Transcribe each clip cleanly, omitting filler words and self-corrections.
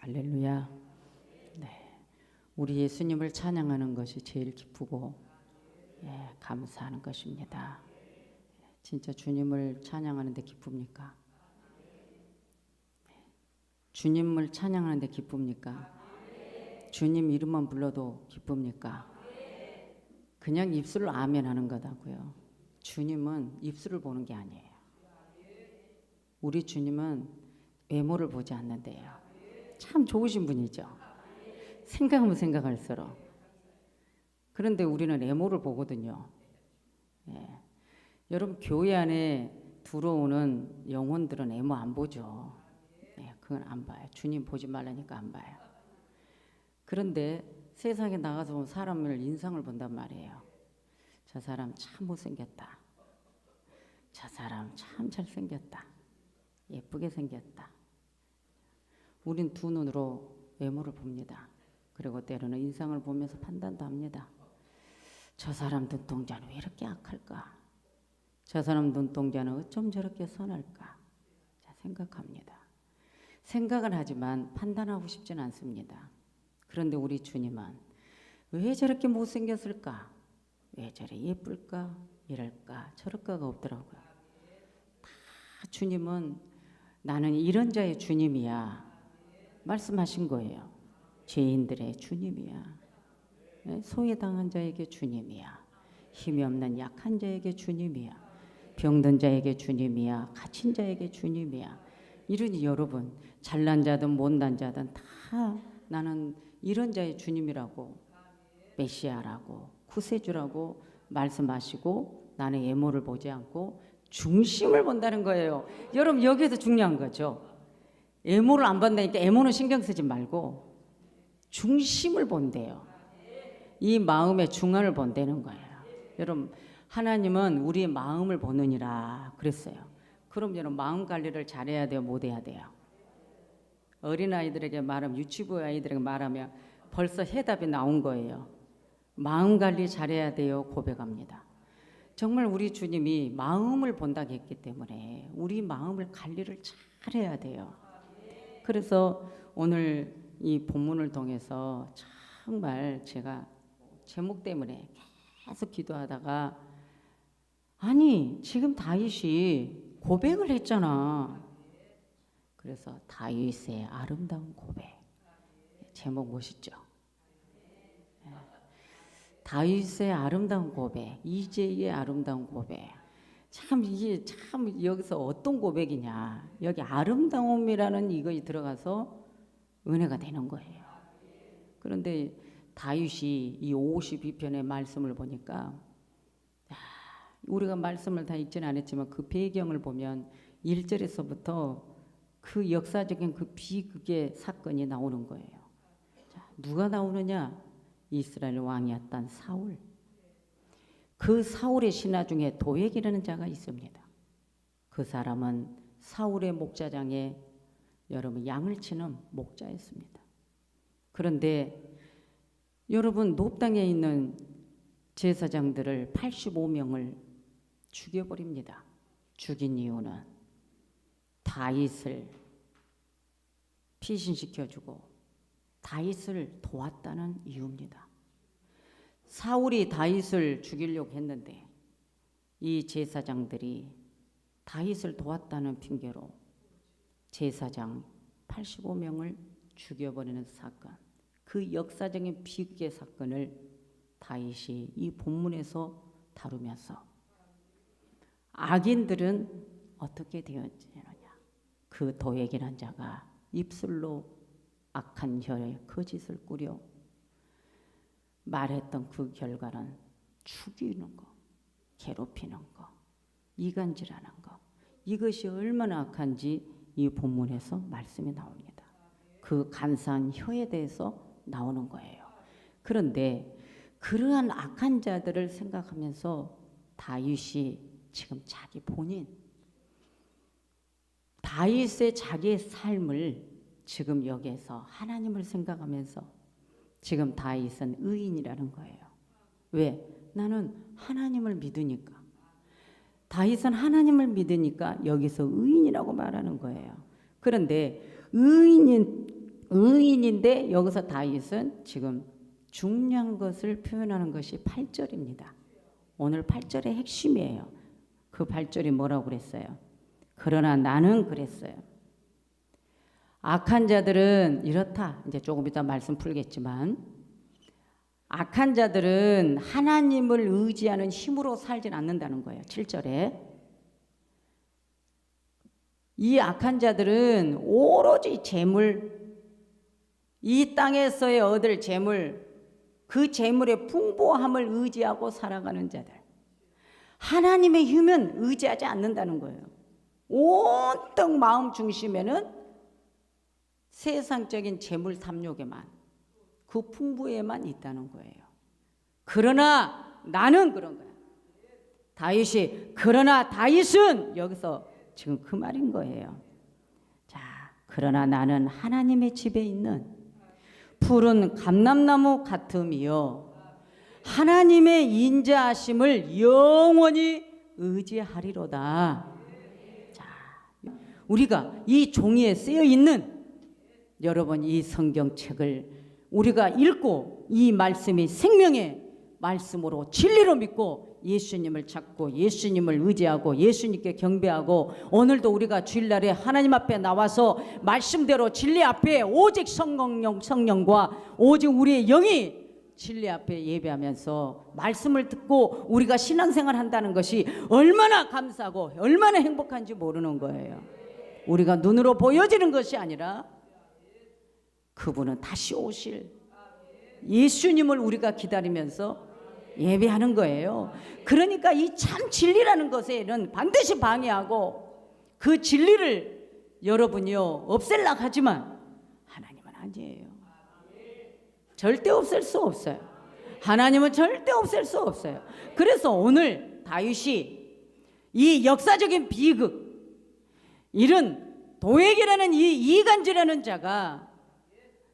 할렐루야. 네, 우리 예수님을 찬양하는 것이 제일 기쁘고 감사하는 것입니다. 진짜 주님을 찬양하는 데 기쁩니까? 주님을 찬양하는 데 기쁩니까? 주님 이름만 불러도 기쁩니까? 그냥 입술로 아멘 하는 거다고요. 주님은 입술을 보는 게 아니에요. 우리 주님은 외모를 보지 않는데요. 참 좋으신 분이죠. 생각하면 생각할수록. 그런데 우리는 외모를 보거든요. 여러분 교회 안에 들어오는 영혼들은 외모 안 보죠. 그건 안 봐요. 주님 보지 말라니까 안 봐요. 그런데 세상에 나가서 보면 사람을 인상을 본단 말이에요. 저 사람 참 못생겼다. 저 사람 참 잘생겼다. 예쁘게 생겼다. 우린 두 눈으로 외모를 봅니다. 그리고 때로는 인상을 보면서 판단도 합니다. 저 사람 눈동자는 왜 이렇게 악할까? 저 사람 눈동자는 어쩜 저렇게 선할까? 자, 생각합니다. 생각은 하지만 판단하고 싶지는 않습니다. 그런데 우리 주님은 왜 저렇게 못생겼을까? 왜 저래 예쁠까? 이럴까? 저럴까가 없더라고요. 다 주님은 나는 이런 자의 주님이야. 말씀하신 거예요. 죄인들의 주님이야. 소외당한 자에게 주님이야. 힘이 없는 약한 자에게 주님이야. 병든 자에게 주님이야. 갇힌 자에게 주님이야. 이러니 여러분 잘난 자든 못난 자든 다 나는 이런 자의 주님이라고 메시아라고 구세주라고 말씀하시고 나는 외모를 보지 않고 중심을 본다는 거예요. 여러분 여기에서 중요한 거죠. 외모를 안 본다니까 외모는 신경 쓰지 말고 중심을 본대요. 이 마음의 중앙을 본다는 거예요. 여러분 하나님은 우리의 마음을 보느니라 그랬어요. 그럼 여러분 마음 관리를 잘해야 돼요? 못해야 돼요? 어린아이들에게 말하면 유치부 아이들에게 말하면 벌써 해답이 나온 거예요. 마음 관리 잘해야 돼요? 고백합니다. 정말 우리 주님이 마음을 본다고 했기 때문에 우리 마음을 관리를 잘해야 돼요. 그래서 오늘 이 본문을 통해서 정말 제가 제목 때문에 계속 기도하다가 아니 지금 다윗이 고백을 했잖아. 그래서 다윗의 아름다운 고백. 제목 멋있죠? 다윗의 아름다운 고백, 이제의 아름다운 고백. 참 이게 참 여기서 어떤 고백이냐. 여기 아름다움이라는 이것이 들어가서 은혜가 되는 거예요. 그런데 다윗이 이 52편의 말씀을 보니까 우리가 말씀을 다 읽지는 않았지만 그 배경을 보면 1절에서부터 그 역사적인 그 비극의 사건이 나오는 거예요. 자, 누가 나오느냐? 이스라엘 왕이었던 사울. 그 사울의 신하 중에 도액이라는 자가 있습니다. 그 사람은 사울의 목자장에 여러분 양을 치는 목자였습니다. 그런데 여러분 높 땅에 있는 제사장들을 85명을 죽여버립니다. 죽인 이유는 다윗을 피신시켜주고 다윗을 도왔다는 이유입니다. 사울이 다윗을 죽이려고 했는데 이 제사장들이 다윗을 도왔다는 핑계로 제사장 85명을 죽여버리는 사건, 그 역사적인 비극의 사건을 다윗이 이 본문에서 다루면서 악인들은 어떻게 되었느냐. 그 도액이란 자가 입술로 악한 혀에 거짓을 꾸려 말했던 그 결과는 죽이는 거, 괴롭히는 거, 이간질하는 거. 이것이 얼마나 악한지 이 본문에서 말씀이 나옵니다. 그 간사한 혀에 대해서 나오는 거예요. 그런데 그러한 악한 자들을 생각하면서 다윗이 지금 자기 본인 다윗의 자기의 삶을 지금 여기에서 하나님을 생각하면서 지금 다윗은 의인이라는 거예요. 왜? 나는 하나님을 믿으니까. 다윗은 하나님을 믿으니까 여기서 의인이라고 말하는 거예요. 그런데 의인인 의인인데 여기서 다윗은 지금 중요한 것을 표현하는 것이 8절입니다. 오늘 8절의 핵심이에요. 그 8절이 뭐라고 그랬어요? 그러나 나는 그랬어요. 악한 자들은 이렇다. 이제 조금 이따 말씀 풀겠지만 악한 자들은 하나님을 의지하는 힘으로 살진 않는다는 거예요. 7절에. 이 악한 자들은 오로지 재물, 이 땅에서의 얻을 재물, 그 재물의 풍부함을 의지하고 살아가는 자들. 하나님의 힘은 의지하지 않는다는 거예요. 온통 마음 중심에는 세상적인 재물 탐욕에만, 그 풍부에만 있다는 거예요. 그러나 나는 그런 거야. 다윗이 그러나 다윗은 여기서 지금 그 말인 거예요. 자, 그러나 나는 하나님의 집에 있는 푸른 감람나무 같음이요 하나님의 인자하심을 영원히 의지하리로다. 자, 우리가 이 종이에 쓰여 있는 여러분 이 성경책을 우리가 읽고 이 말씀이 생명의 말씀으로 진리로 믿고 예수님을 찾고 예수님을 의지하고 예수님께 경배하고 오늘도 우리가 주일날에 하나님 앞에 나와서 말씀대로 진리 앞에 오직 성령과 오직 우리의 영이 진리 앞에 예배하면서 말씀을 듣고 우리가 신앙생활 한다는 것이 얼마나 감사하고 얼마나 행복한지 모르는 거예요. 우리가 눈으로 보여지는 것이 아니라 그분은 다시 오실 예수님을 우리가 기다리면서 예배하는 거예요. 그러니까 이 참 진리라는 것에는 반드시 방해하고 그 진리를 여러분이요 없앨라 하지만 하나님은 아니에요. 절대 없앨 수 없어요. 하나님은 절대 없앨 수 없어요. 그래서 오늘 다윗이 이 역사적인 비극, 이런 도액이라는 이 이간질하는 자가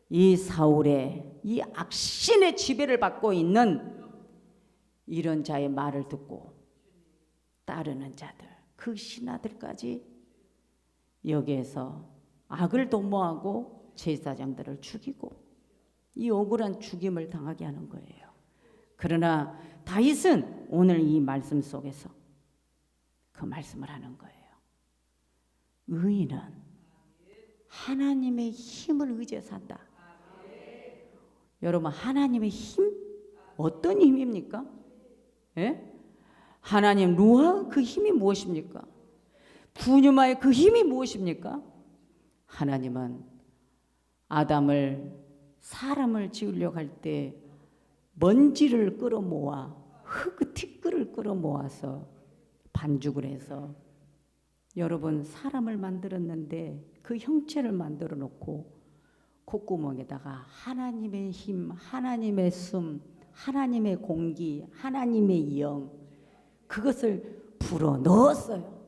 이 사울의 이 악신의 지배를 받고 있는 이런 자의 말을 듣고 따르는 자들, 그 신하들까지 여기에서 악을 도모하고 제사장들을 죽이고 이 억울한 죽임을 당하게 하는 거예요. 그러나 다윗은 오늘 이 말씀 속에서 그 말씀을 하는 거예요. 의인은 하나님의 힘을 의지해 산다. 여러분 하나님의 힘? 어떤 힘입니까? 예? 하나님 루아 그 힘이 무엇입니까? 푸뉴마의 그 힘이 무엇입니까? 하나님은 아담을 사람을 지으려고 할 때 먼지를 끌어모아 흙 티끌을 끌어모아서 반죽을 해서 여러분 사람을 만들었는데 그 형체를 만들어 놓고 콧구멍에다가 하나님의 힘, 하나님의 숨, 하나님의 공기, 하나님의 영 그것을 불어 넣었어요.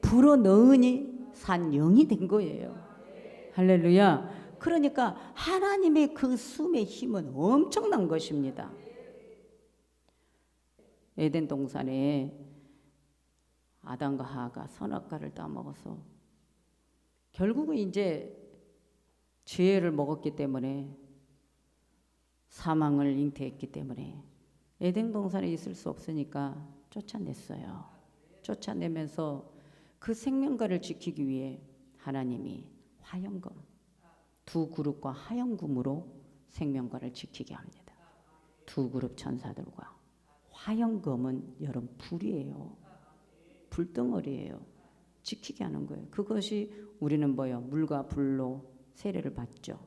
불어 넣으니 산 영이 된 거예요. 할렐루야. 그러니까 하나님의 그 숨의 힘은 엄청난 것입니다. 에덴 동산에 아담과 하와가 선악과를 따먹어서 결국은 이제 죄를 먹었기 때문에 사망을 잉태했기 때문에 에덴 동산에 있을 수 없으니까 쫓아냈어요. 쫓아내면서 그 생명과를 지키기 위해 하나님이 화영금, 두 그룹과 화영금으로 생명과를 지키게 합니다. 두 그룹 천사들과 화영금은 여러분 불이에요. 불덩어리예요. 지키게 하는 거예요. 그것이 우리는 뭐예요? 물과 불로 세례를 받죠.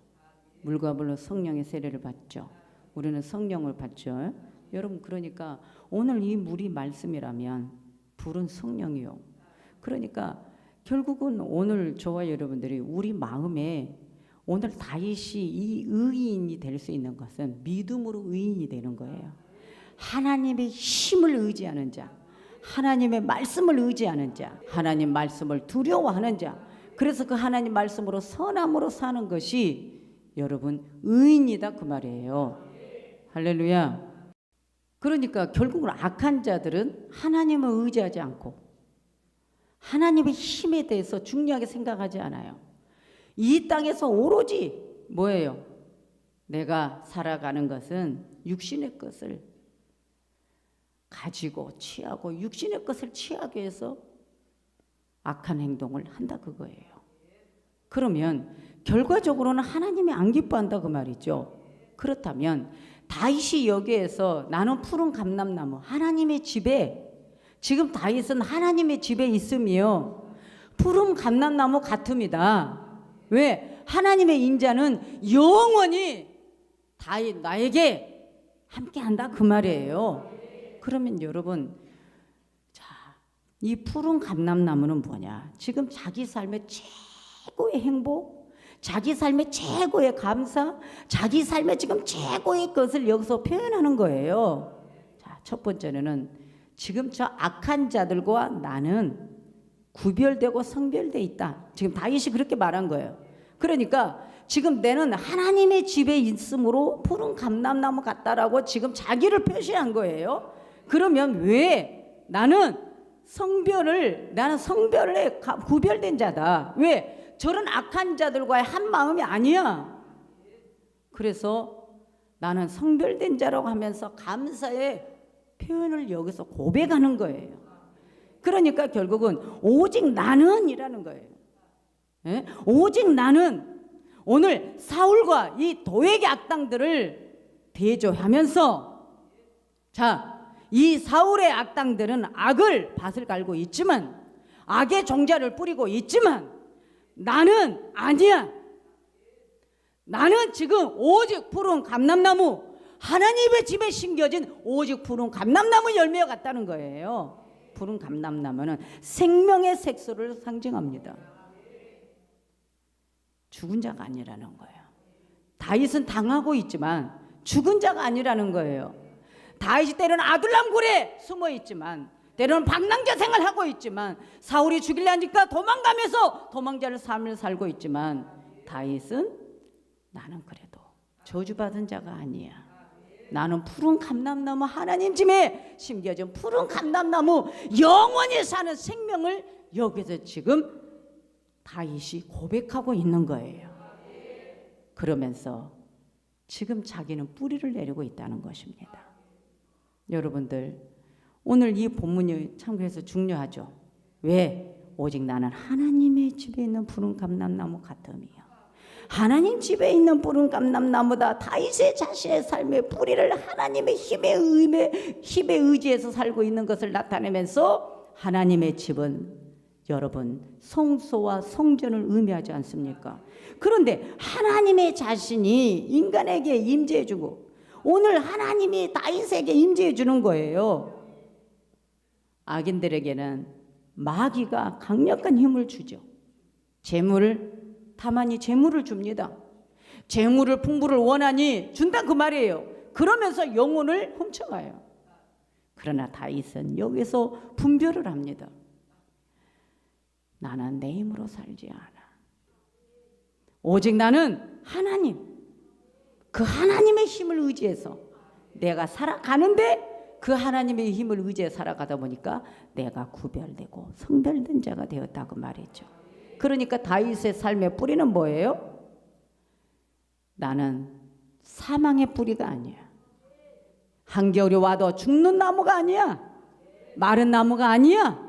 물과 불로 성령의 세례를 받죠. 우리는 성령을 받죠. 여러분 그러니까 오늘 이 물이 말씀이라면 불은 성령이요. 그러니까 결국은 오늘 저와 여러분들이 우리 마음에 오늘 다윗이 이 의인이 될 수 있는 것은 믿음으로 의인이 되는 거예요. 하나님의 힘을 의지하는 자, 하나님의 말씀을 의지하는 자, 하나님 말씀을 두려워하는 자. 그래서 그 하나님 말씀으로 선함으로 사는 것이 여러분 의인이다 그 말이에요. 할렐루야. 그러니까 결국은 악한 자들은 하나님을 의지하지 않고 하나님의 힘에 대해서 중요하게 생각하지 않아요. 이 땅에서 오로지 뭐예요? 내가 살아가는 것은 육신의 것을 가지고 취하고 육신의 것을 취하기 위해서 악한 행동을 한다 그거예요. 그러면 결과적으로는 하나님이 안 기뻐한다 그 말이죠. 그렇다면 다윗이 여기에서 나는 푸른 감람나무 하나님의 집에, 지금 다윗은 하나님의 집에 있으며 푸른 감람나무 같음이다. 왜? 하나님의 인자는 영원히 다윗 나에게 함께한다 그 말이에요. 그러면 여러분, 자, 이 푸른 감람나무는 뭐냐? 지금 자기 삶의 최고의 행복, 자기 삶의 최고의 감사, 자기 삶의 지금 최고의 것을 여기서 표현하는 거예요. 자, 첫 번째는 지금 저 악한 자들과 나는 구별되고 성별돼 있다. 지금 다윗이 그렇게 말한 거예요. 그러니까 지금 내는 하나님의 집에 있으므로 푸른 감람나무 같다라고 지금 자기를 표시한 거예요. 그러면 왜 나는 성별에 구별된 자다. 왜? 저런 악한 자들과의 한 마음이 아니야. 그래서 나는 성별된 자라고 하면서 감사의 표현을 여기서 고백하는 거예요. 그러니까 결국은 오직 나는이라는 거예요. 예? 오직 나는 오늘 사울과 이 도액의 악당들을 대조하면서, 자, 이 사울의 악당들은 악을 밭을 갈고 있지만, 악의 종자를 뿌리고 있지만 나는 아니야. 나는 지금 오직 푸른 감람나무, 하나님의 집에 심겨진 오직 푸른 감람나무 열매와 같다는 거예요. 푸른 감람나무는 생명의 색소를 상징합니다. 죽은 자가 아니라는 거예요. 다윗은 당하고 있지만 죽은 자가 아니라는 거예요. 다윗이 때로는 아둘람굴에 숨어 있지만, 때로는 방랑자 생활하고 있지만, 사울이 죽이려니까 도망가면서 도망자를 삶을 살고 있지만, 다윗은 나는 그래도 저주받은 자가 아니야. 나는 푸른 감람나무, 하나님 집에 심겨진 푸른 감람나무, 영원히 사는 생명을 여기서 지금 다윗이 고백하고 있는 거예요. 그러면서 지금 자기는 뿌리를 내리고 있다는 것입니다. 여러분들, 오늘 이 본문이 참 그래서 중요하죠. 왜? 오직 나는 하나님의 집에 있는 푸른 감람나무 같음이요. 하나님 집에 있는 푸른 감람나무다. 다윗의 자신의 삶의 뿌리를 하나님의 힘에 의지해서 살고 있는 것을 나타내면서, 하나님의 집은 여러분 성소와 성전을 의미하지 않습니까? 그런데 하나님의 자신이 인간에게 임재해주고, 오늘 하나님이 다윗에게 임재해주는 거예요. 악인들에게는 마귀가 강력한 힘을 주죠. 다만이 재물을 줍니다. 재물을 풍부를 원하니 준다 그 말이에요. 그러면서 영혼을 훔쳐가요. 그러나 다윗은 여기서 분별을 합니다. 나는 내 힘으로 살지 않아. 오직 나는 하나님, 그 하나님의 힘을 의지해서 내가 살아가는데, 그 하나님의 힘을 의지해 살아가다 보니까 내가 구별되고 성별된 자가 되었다고 말했죠. 그러니까 다윗의 삶의 뿌리는 뭐예요? 나는 사망의 뿌리가 아니야. 한겨울이 와도 죽는 나무가 아니야. 마른 나무가 아니야.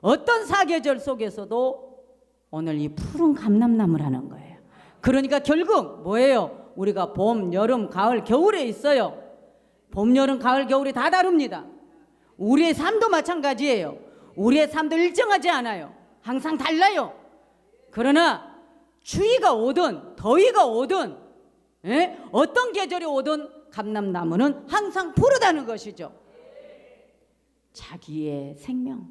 어떤 사계절 속에서도 오늘 이 푸른 감람나무라는 거예요. 그러니까 결국 뭐예요? 우리가 봄, 여름, 가을, 겨울에 있어요. 봄, 여름, 가을, 겨울이 다 다릅니다. 우리의 삶도 마찬가지예요. 우리의 삶도 일정하지 않아요. 항상 달라요. 그러나 추위가 오든 더위가 오든, 어떤 계절이 오든 감람나무는 항상 푸르다는 것이죠. 자기의 생명,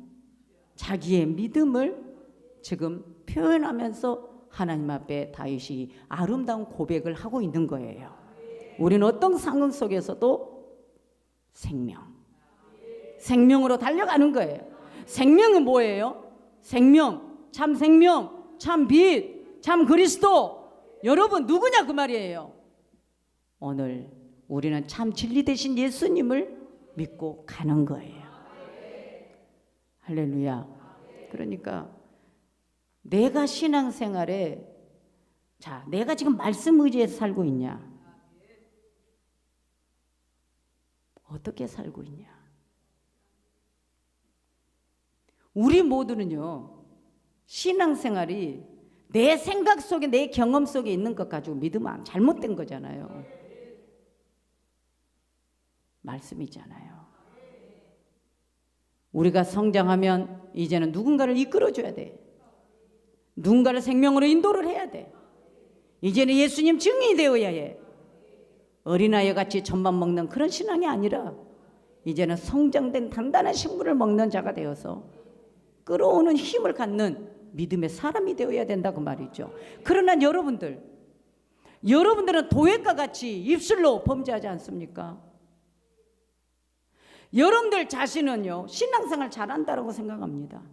자기의 믿음을 지금 표현하면서 하나님 앞에 다윗이 아름다운 고백을 하고 있는 거예요. 우리는 어떤 상황 속에서도 생명으로 달려가는 거예요. 생명은 뭐예요? 생명, 참 빛, 참 그리스도. 여러분 누구냐 그 말이에요. 오늘 우리는 참 진리 되신 예수님을 믿고 가는 거예요. 할렐루야. 그러니까 내가 신앙생활에 자, 내가 지금 말씀 의지해서 살고 있냐? 어떻게 살고 있냐? 우리 모두는요, 신앙생활이 내 생각 속에, 내 경험 속에 있는 것 가지고 믿으면 잘못된 거잖아요. 말씀이잖아요. 우리가 성장하면 이제는 누군가를 이끌어줘야 돼. 누군가를 생명으로 인도를 해야 돼. 이제는 예수님 증인이 되어야 해. 어린아이 같이 젖만 먹는 그런 신앙이 아니라 이제는 성장된 단단한 식물을 먹는 자가 되어서 끌어오는 힘을 갖는 믿음의 사람이 되어야 된다고 말이죠. 그러나 여러분들은 도액과 같이 입술로 범죄하지 않습니까? 여러분들 자신은요, 신앙생활 잘한다고 생각합니다.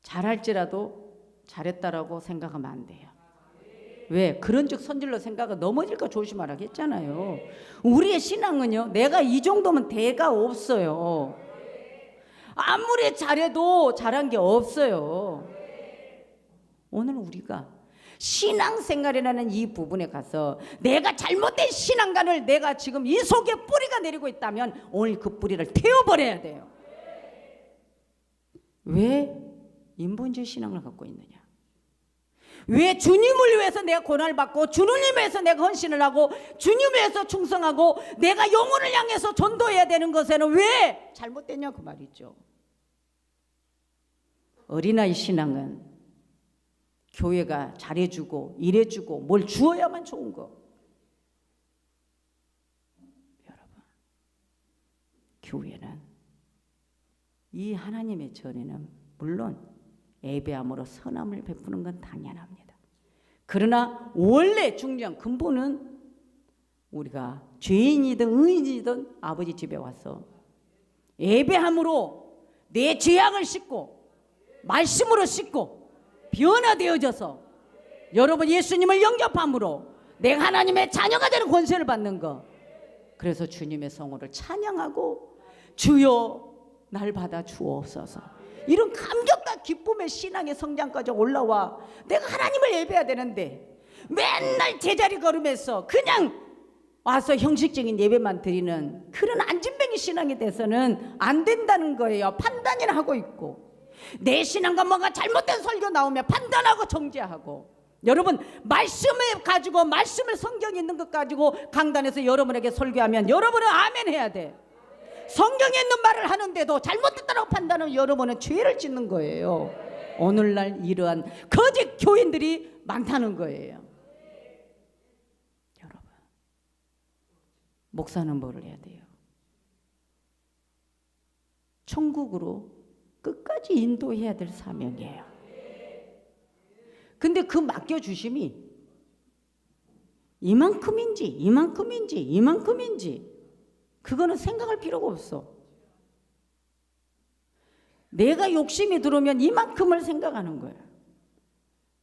잘할지라도 잘했다라고 생각하면 안 돼요. 왜? 그런즉 선질로 생각은 넘어질까 조심하라고 했잖아요. 우리의 신앙은요, 내가 이 정도면 대가 없어요. 아무리 잘해도 잘한 게 없어요. 오늘 우리가 신앙생활이라는 이 부분에 가서 내가 잘못된 신앙관을 내가 지금 이 속에 뿌리가 내리고 있다면 오늘 그 뿌리를 태워버려야 돼요. 왜 인본주의 신앙을 갖고 있느냐? 왜 주님을 위해서 내가 고난을 받고 주님을 위해서 내가 헌신을 하고 주님을 위해서 충성하고 내가 영혼을 향해서 전도해야 되는 것에는 왜 잘못됐냐 그 말이죠. 어린아이 신앙은 교회가 잘해주고 일해주고 뭘 주어야만 좋은 거. 여러분, 교회는 이 하나님의 전에는 물론 예배함으로 선함을 베푸는 건 당연합니다. 그러나 원래 중요한 근본은 우리가 죄인이든 의인이든 아버지 집에 와서 예배함으로 내 죄악을 씻고 말씀으로 씻고 변화되어져서 여러분 예수님을 영접함으로 내가 하나님의 자녀가 되는 권세를 받는 거. 그래서 주님의 성호를 찬양하고 주여 날 받아 주옵소서, 이런 감격과 기쁨의 신앙의 성장까지 올라와 내가 하나님을 예배해야 되는데 맨날 제자리 걸으면서 그냥 와서 형식적인 예배만 드리는 그런 안진뱅이 신앙이 돼서는 안 된다는 거예요. 판단이나 하고 있고 내 신앙과 뭔가 잘못된 설교 나오면 판단하고 정죄하고. 여러분, 말씀을 가지고 말씀을 성경에 있는 것 가지고 강단에서 여러분에게 설교하면 여러분은 아멘 해야 돼. 성경에 있는 말을 하는데도 잘못됐다고 판단하면 여러분은 죄를 짓는 거예요. 오늘날 이러한 거짓 교인들이 많다는 거예요. 여러분, 목사는 뭐를 해야 돼요? 천국으로 끝까지 인도해야 될 사명이에요. 근데 그 맡겨주심이 이만큼인지 그거는 생각할 필요가 없어. 내가 욕심이 들어오면 이만큼을 생각하는 거야.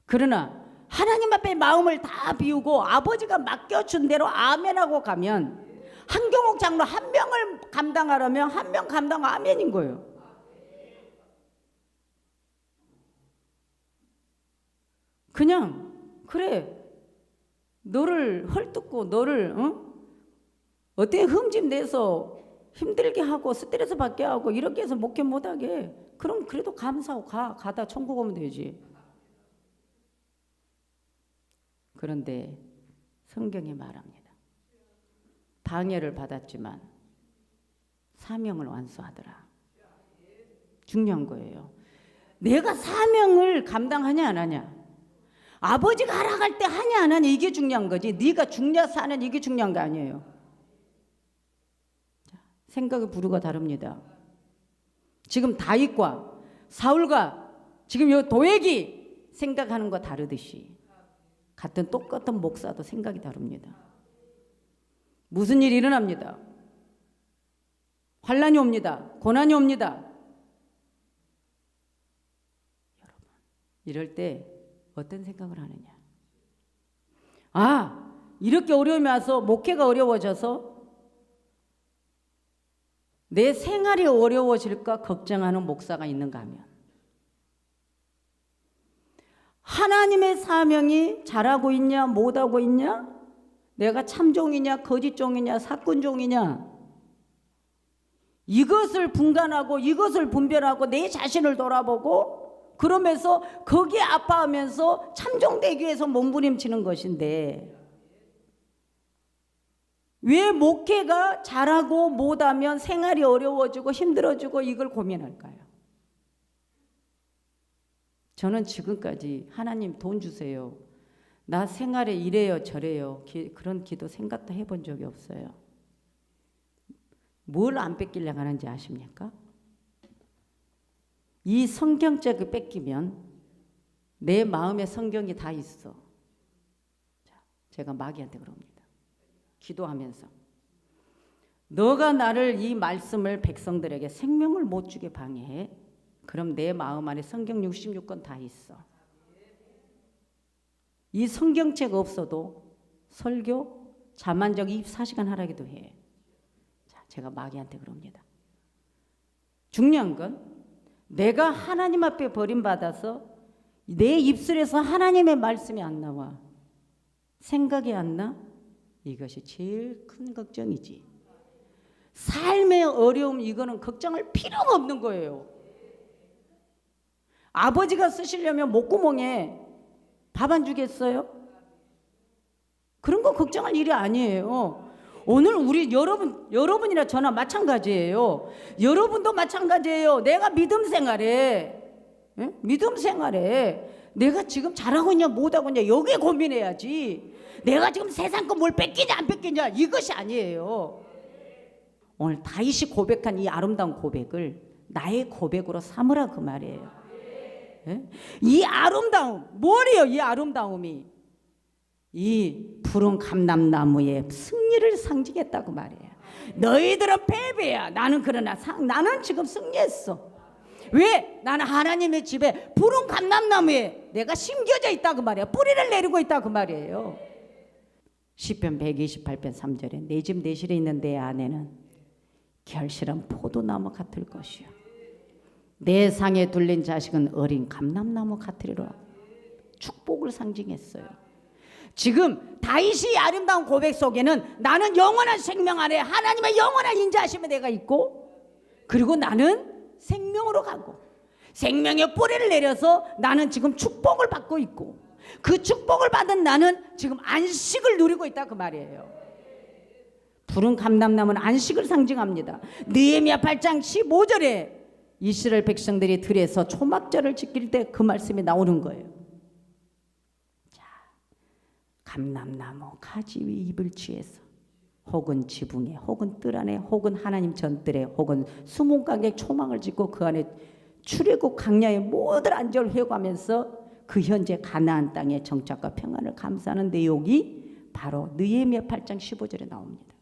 그러나 하나님 앞에 마음을 다 비우고 아버지가 맡겨준 대로 아멘하고 가면 한경옥 장로 한 명을 감당하려면 한 명 감당 아멘인 거예요. 그냥 그래, 너를 헐뜯고 너를 어떻게 흠집내서 힘들게 하고 스트레스 받게 하고 이렇게 해서 목회 못하게, 그럼 그래도 감사하고 가다 천국 오면 되지. 그런데 성경이 말합니다. 방해를 받았지만 사명을 완수하더라. 중요한 거예요. 내가 사명을 감당하냐 안 하냐, 아버지가 하락할 때 하냐 안 하냐, 이게 중요한 거지. 네가 죽냐 사냐 이게 중요한 거 아니에요. 생각의 부류가 다릅니다. 지금 다윗과 사울과 지금 요 도액이 생각하는 거 다르듯이 같은 똑같은 목사도 생각이 다릅니다. 무슨 일이 일어납니다. 환난이 옵니다. 고난이 옵니다. 여러분, 이럴 때 어떤 생각을 하느냐. 아, 이렇게 어려움이 와서 목회가 어려워져서 내 생활이 어려워질까 걱정하는 목사가 있는가 하면, 하나님의 사명이 잘하고 있냐 못하고 있냐, 내가 참종이냐 거짓종이냐 사꾼종이냐, 이것을 분간하고 이것을 분별하고 내 자신을 돌아보고 그러면서 거기에 아파하면서 참종되기 위해서 몸부림치는 것인데, 왜 목회가 잘하고 못하면 생활이 어려워지고 힘들어지고 이걸 고민할까요? 저는 지금까지 하나님 돈 주세요, 나 생활에 이래요 저래요 그런 기도 생각도 해본 적이 없어요. 뭘 안 뺏기려고 하는지 아십니까? 이 성경책을 뺏기면 내 마음에 성경이 다 있어. 자, 제가 마귀한테 그럽니다. 기도하면서 너가 나를, 이 말씀을 백성들에게 생명을 못 주게 방해해. 그럼 내 마음 안에 성경 66권 다 있어. 이 성경책 없어도 설교 자만적 24시간 하라기도 해. 자, 제가 마귀한테 그럽니다. 중요한 건 내가 하나님 앞에 버림받아서 내 입술에서 하나님의 말씀이 안 나와, 생각이 안 나, 이것이 제일 큰 걱정이지. 삶의 어려움, 이거는 걱정할 필요가 없는 거예요. 아버지가 쓰시려면 목구멍에 밥 안 주겠어요? 그런 거 걱정할 일이 아니에요. 오늘 우리 여러분이나 저나 마찬가지예요. 여러분도 마찬가지예요. 내가 믿음 생활에, 믿음 생활에 내가 지금 잘하고 있냐 못하고 있냐 여기에 고민해야지, 내가 지금 세상 거 뭘 뺏기냐 안 뺏기냐 이것이 아니에요. 오늘 다윗이 고백한 이 아름다운 고백을 나의 고백으로 삼으라 그 말이에요. 이 아름다움, 뭐래요? 이 아름다움이 이 푸른 감람나무의 승리를 상징했다고 말이에요. 너희들은 패배야. 나는 그러나 나는 지금 승리했어. 왜? 나는 하나님의 집에 푸른 감람나무에 내가 심겨져 있다고 말이에요. 뿌리를 내리고 있다고 말이에요. 시편 128편 3절에 내 집 내실에 있는 내 아내는 결실한 포도나무 같을 것이요, 내 상에 둘린 자식은 어린 감람나무 같으리라. 축복을 상징했어요. 지금 다윗이 아름다운 고백 속에는 나는 영원한 생명 안에 하나님의 영원한 인자하심에 내가 있고, 그리고 나는 생명으로 가고 생명의 뿌리를 내려서 나는 지금 축복을 받고 있고, 그 축복을 받은 나는 지금 안식을 누리고 있다 그 말이에요. 푸른 감람나무는 안식을 상징합니다. 느헤미야 8장 15절에 이스라엘 백성들이 들에서 초막절을 지킬 때 그 말씀이 나오는 거예요. 자, 감람나무 가지 위 잎을 취해서 혹은 지붕에 혹은 뜰 안에 혹은 하나님 전뜰에 혹은 수문가게 초막을 짓고 그 안에 출애굽 광야의 모든 안전을 회고하면서 그 현재 가나안 땅의 정착과 평안을 감사하는 내용이 바로 느헤미야 8장 15절에 나옵니다.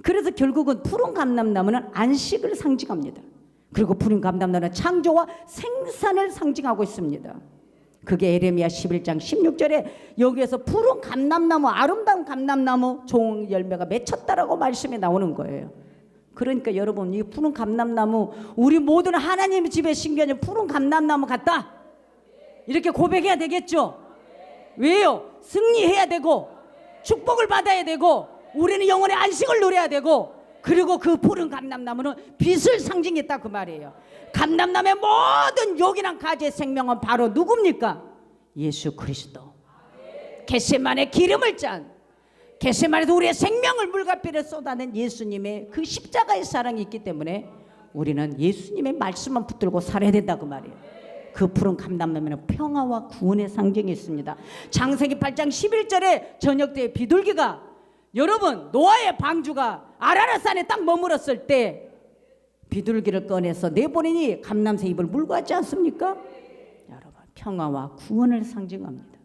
그래서 결국은 푸른 감람나무는 안식을 상징합니다. 그리고 푸른 감람나무는 창조와 생산을 상징하고 있습니다. 그게 에레미야 11장 16절에 여기에서 푸른 감람나무, 아름다운 감람나무 종 열매가 맺혔다라고 말씀이 나오는 거예요. 그러니까 여러분, 이 푸른 감람나무, 우리 모두는 하나님의 집에 심겨진 푸른 감람나무 같다, 이렇게 고백해야 되겠죠. 왜요? 승리해야 되고 축복을 받아야 되고 우리는 영혼의 안식을 누려야 되고, 그리고 그 푸른 감람나무는 빛을 상징했다 그 말이에요. 감람나무의 모든 요긴한 가지의 생명은 바로 누굽니까? 예수 그리스도. 겟세마네 기름을 짠, 겟세마네에서 우리의 생명을 물과 피를 쏟아낸 예수님의 그 십자가의 사랑이 있기 때문에 우리는 예수님의 말씀만 붙들고 살아야 된다 그 말이에요. 그 푸른 감람나무는 평화와 구원의 상징이 있습니다. 창세기 8장 11절에 저녁 때 비둘기가, 여러분, 노아의 방주가 아라랏산에 딱 머물었을 때 비둘기를 꺼내서 내보내니 감람새 잎을 물고 왔지 않습니까? 여러분, 평화와 구원을 상징합니다.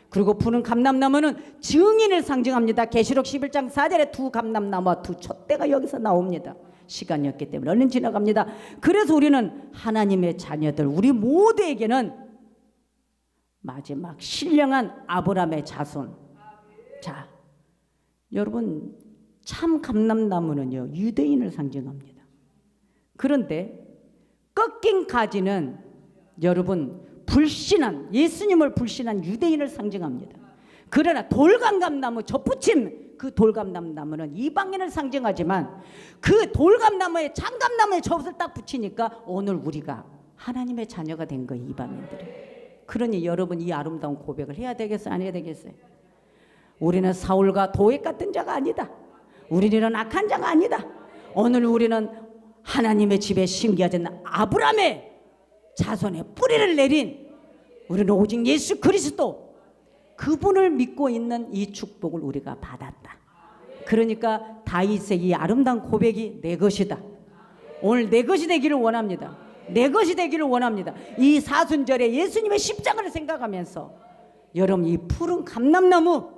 그리고 푸른 감람나무는 증인을 상징합니다. 계시록 11장 4절에 두 감람나무와 두 촛대가 여기서 나옵니다. 시간이 없기 때문에 얼른 지나갑니다. 그래서 우리는 하나님의 자녀들, 우리 모두에게는 마지막 신령한 아브라함의 자손. 자, 여러분, 참 감람나무는요 유대인을 상징합니다. 그런데 꺾인 가지는 여러분 불신한, 예수님을 불신한 유대인을 상징합니다. 그러나 돌감람나무 접붙임, 그 돌감람나무는 이방인을 상징하지만 그 돌감나무에 장감나무에 접을 딱 붙이니까 오늘 우리가 하나님의 자녀가 된 거예요, 이방인들이. 그러니 여러분 이 아름다운 고백을 해야 되겠어요, 안 해야 되겠어요? 우리는 사울과 도액 같은 자가 아니다. 우리는 악한 자가 아니다. 오늘 우리는 하나님의 집에 심겨진 아브라함의 자손의 뿌리를 내린, 우리는 오직 예수 그리스도 그분을 믿고 있는 이 축복을 우리가 받았다. 그러니까 다윗의 이 아름다운 고백이 내 것이다. 오늘 내 것이 되기를 원합니다. 내 것이 되기를 원합니다. 이 사순절에 예수님의 십자가를 생각하면서 여러분 이 푸른 감람나무,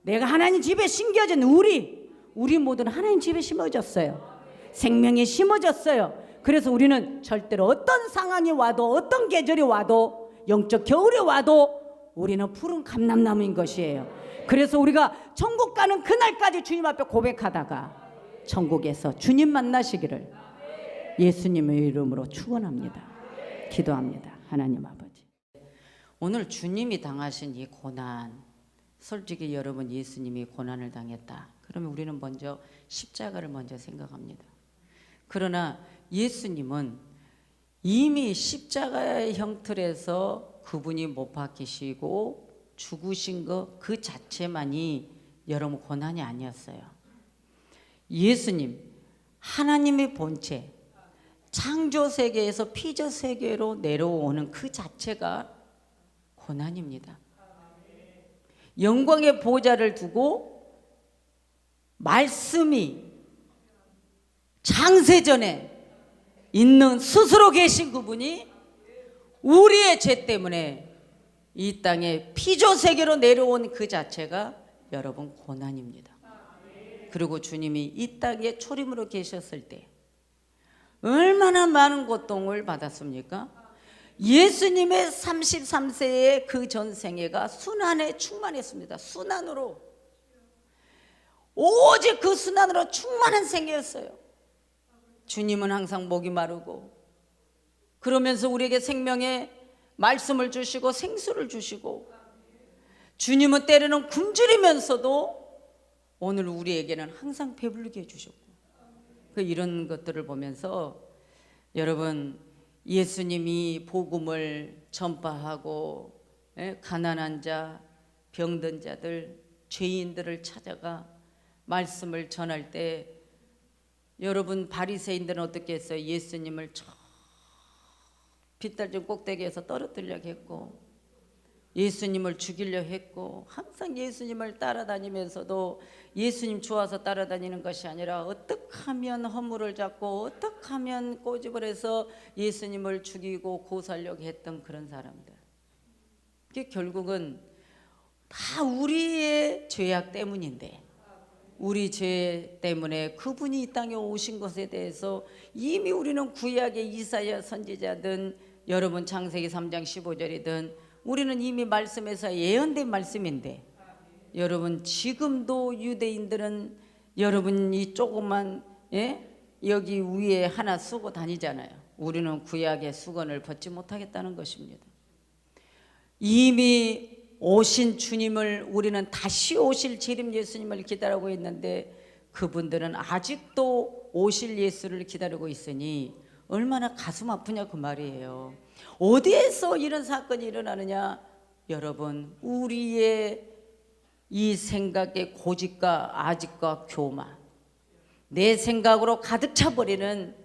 내가 하나님 집에 심겨진 우리 모두는 하나님 집에 심어졌어요. 생명이 심어졌어요. 그래서 우리는 절대로 어떤 상황이 와도, 어떤 계절이 와도, 영적 겨울이 와도 우리는 푸른 감람나무인 것이에요. 그래서 우리가 천국 가는 그날까지 주님 앞에 고백하다가 천국에서 주님 만나시기를 예수님의 이름으로 축원합니다. 기도합니다. 하나님 아버지, 오늘 주님이 당하신 이 고난, 솔직히 여러분 예수님이 고난을 당했다 그러면 우리는 먼저 십자가를 먼저 생각합니다. 그러나 예수님은 이미 십자가의 형틀에서 그분이 못 박히시고 죽으신 것 그 자체만이 여러분 고난이 아니었어요. 예수님 하나님의 본체, 창조 세계에서 피조 세계로 내려오는 그 자체가 고난입니다. 영광의 보좌를 두고 말씀이 창세전에 있는 스스로 계신 그분이 우리의 죄 때문에 이 땅에 피조 세계로 내려온 그 자체가 여러분 고난입니다. 그리고 주님이 이 땅에 초림으로 계셨을 때 얼마나 많은 고통을 받았습니까? 예수님의 33세의 그 전생애가 순환에 충만했습니다. 순환으로, 오직 그 순환으로 충만한 생애였어요. 주님은 항상 목이 마르고 그러면서 우리에게 생명의 말씀을 주시고 생수를 주시고, 주님은 때로는 굶주리면서도 오늘 우리에게는 항상 배부르게 해주셨고, 이런 것들을 보면서 여러분 예수님이 복음을 전파하고 가난한 자, 병든 자들, 죄인들을 찾아가 말씀을 전할 때 여러분 바리새인들은 어떻게 했어요? 예수님을 저 빗달진 꼭대기에서 떨어뜨리려고 했고 예수님을 죽이려 했고, 항상 예수님을 따라다니면서도 예수님 좋아서 따라다니는 것이 아니라 어떻게 하면 허물을 잡고 어떻게 하면 꼬집을 해서 예수님을 죽이고 고살려고 했던 그런 사람들. 그게 결국은 다 우리의 죄악 때문인데, 우리 죄 때문에 그분이 이 땅에 오신 것에 대해서 이미 우리는 구약의 이사야 선지자든 여러분 창세기 3장 15절이든 우리는 이미 말씀에서 예언된 말씀인데, 여러분 지금도 유대인들은 여러분 이 조그만 여기 위에 하나 쓰고 다니잖아요. 우리는 구약의 수건을 벗지 못하겠다는 것입니다. 이미 오신 주님을, 우리는 다시 오실 재림 예수님을 기다리고 있는데 그분들은 아직도 오실 예수를 기다리고 있으니 얼마나 가슴 아프냐 그 말이에요. 어디에서 이런 사건이 일어나느냐? 여러분 우리의 이 생각의 고집과 아집과 교만, 내 생각으로 가득 차버리는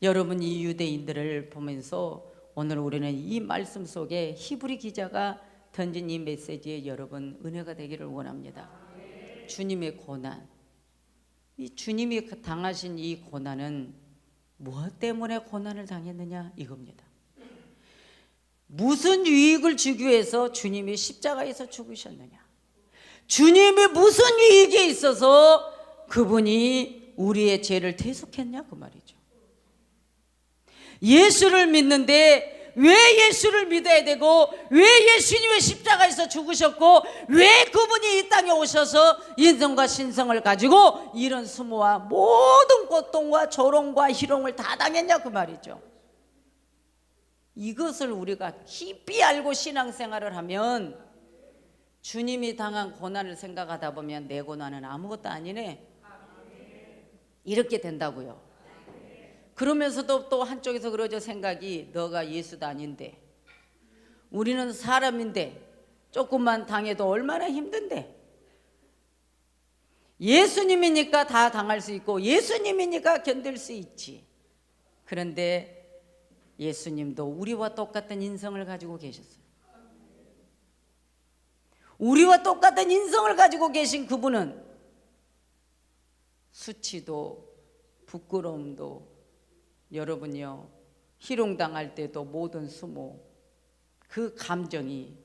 여러분 이 유대인들을 보면서 오늘 우리는 이 말씀 속에 히브리 기자가 던진 이 메시지에 여러분 은혜가 되기를 원합니다. 주님의 고난, 이 주님이 당하신 이 고난은 무엇 때문에 고난을 당했느냐 이겁니다. 무슨 유익을 주기 위해서 주님이 십자가에서 죽으셨느냐? 주님이 무슨 유익이 있어서 그분이 우리의 죄를 대속했냐 그 말이죠. 예수를 믿는데 왜 예수를 믿어야 되고, 왜 예수님의 십자가에서 죽으셨고, 왜 그분이 이 땅에 오셔서 인성과 신성을 가지고 이런 수모와 모든 고통과 조롱과 희롱을 다 당했냐 그 말이죠. 이것을 우리가 깊이 알고 신앙생활을 하면 주님이 당한 고난을 생각하다 보면 내 고난은 아무것도 아니네 이렇게 된다고요. 그러면서도 또 한쪽에서 그러죠. 생각이 너가 예수도 아닌데 우리는 사람인데 조금만 당해도 얼마나 힘든데 예수님이니까 다 당할 수 있고 예수님이니까 견딜 수 있지. 그런데 예수님도 우리와 똑같은 인성을 가지고 계셨어요. 우리와 똑같은 인성을 가지고 계신 그분은 수치도 부끄러움도 여러분요 희롱당할 때도 모든 수모 그 감정이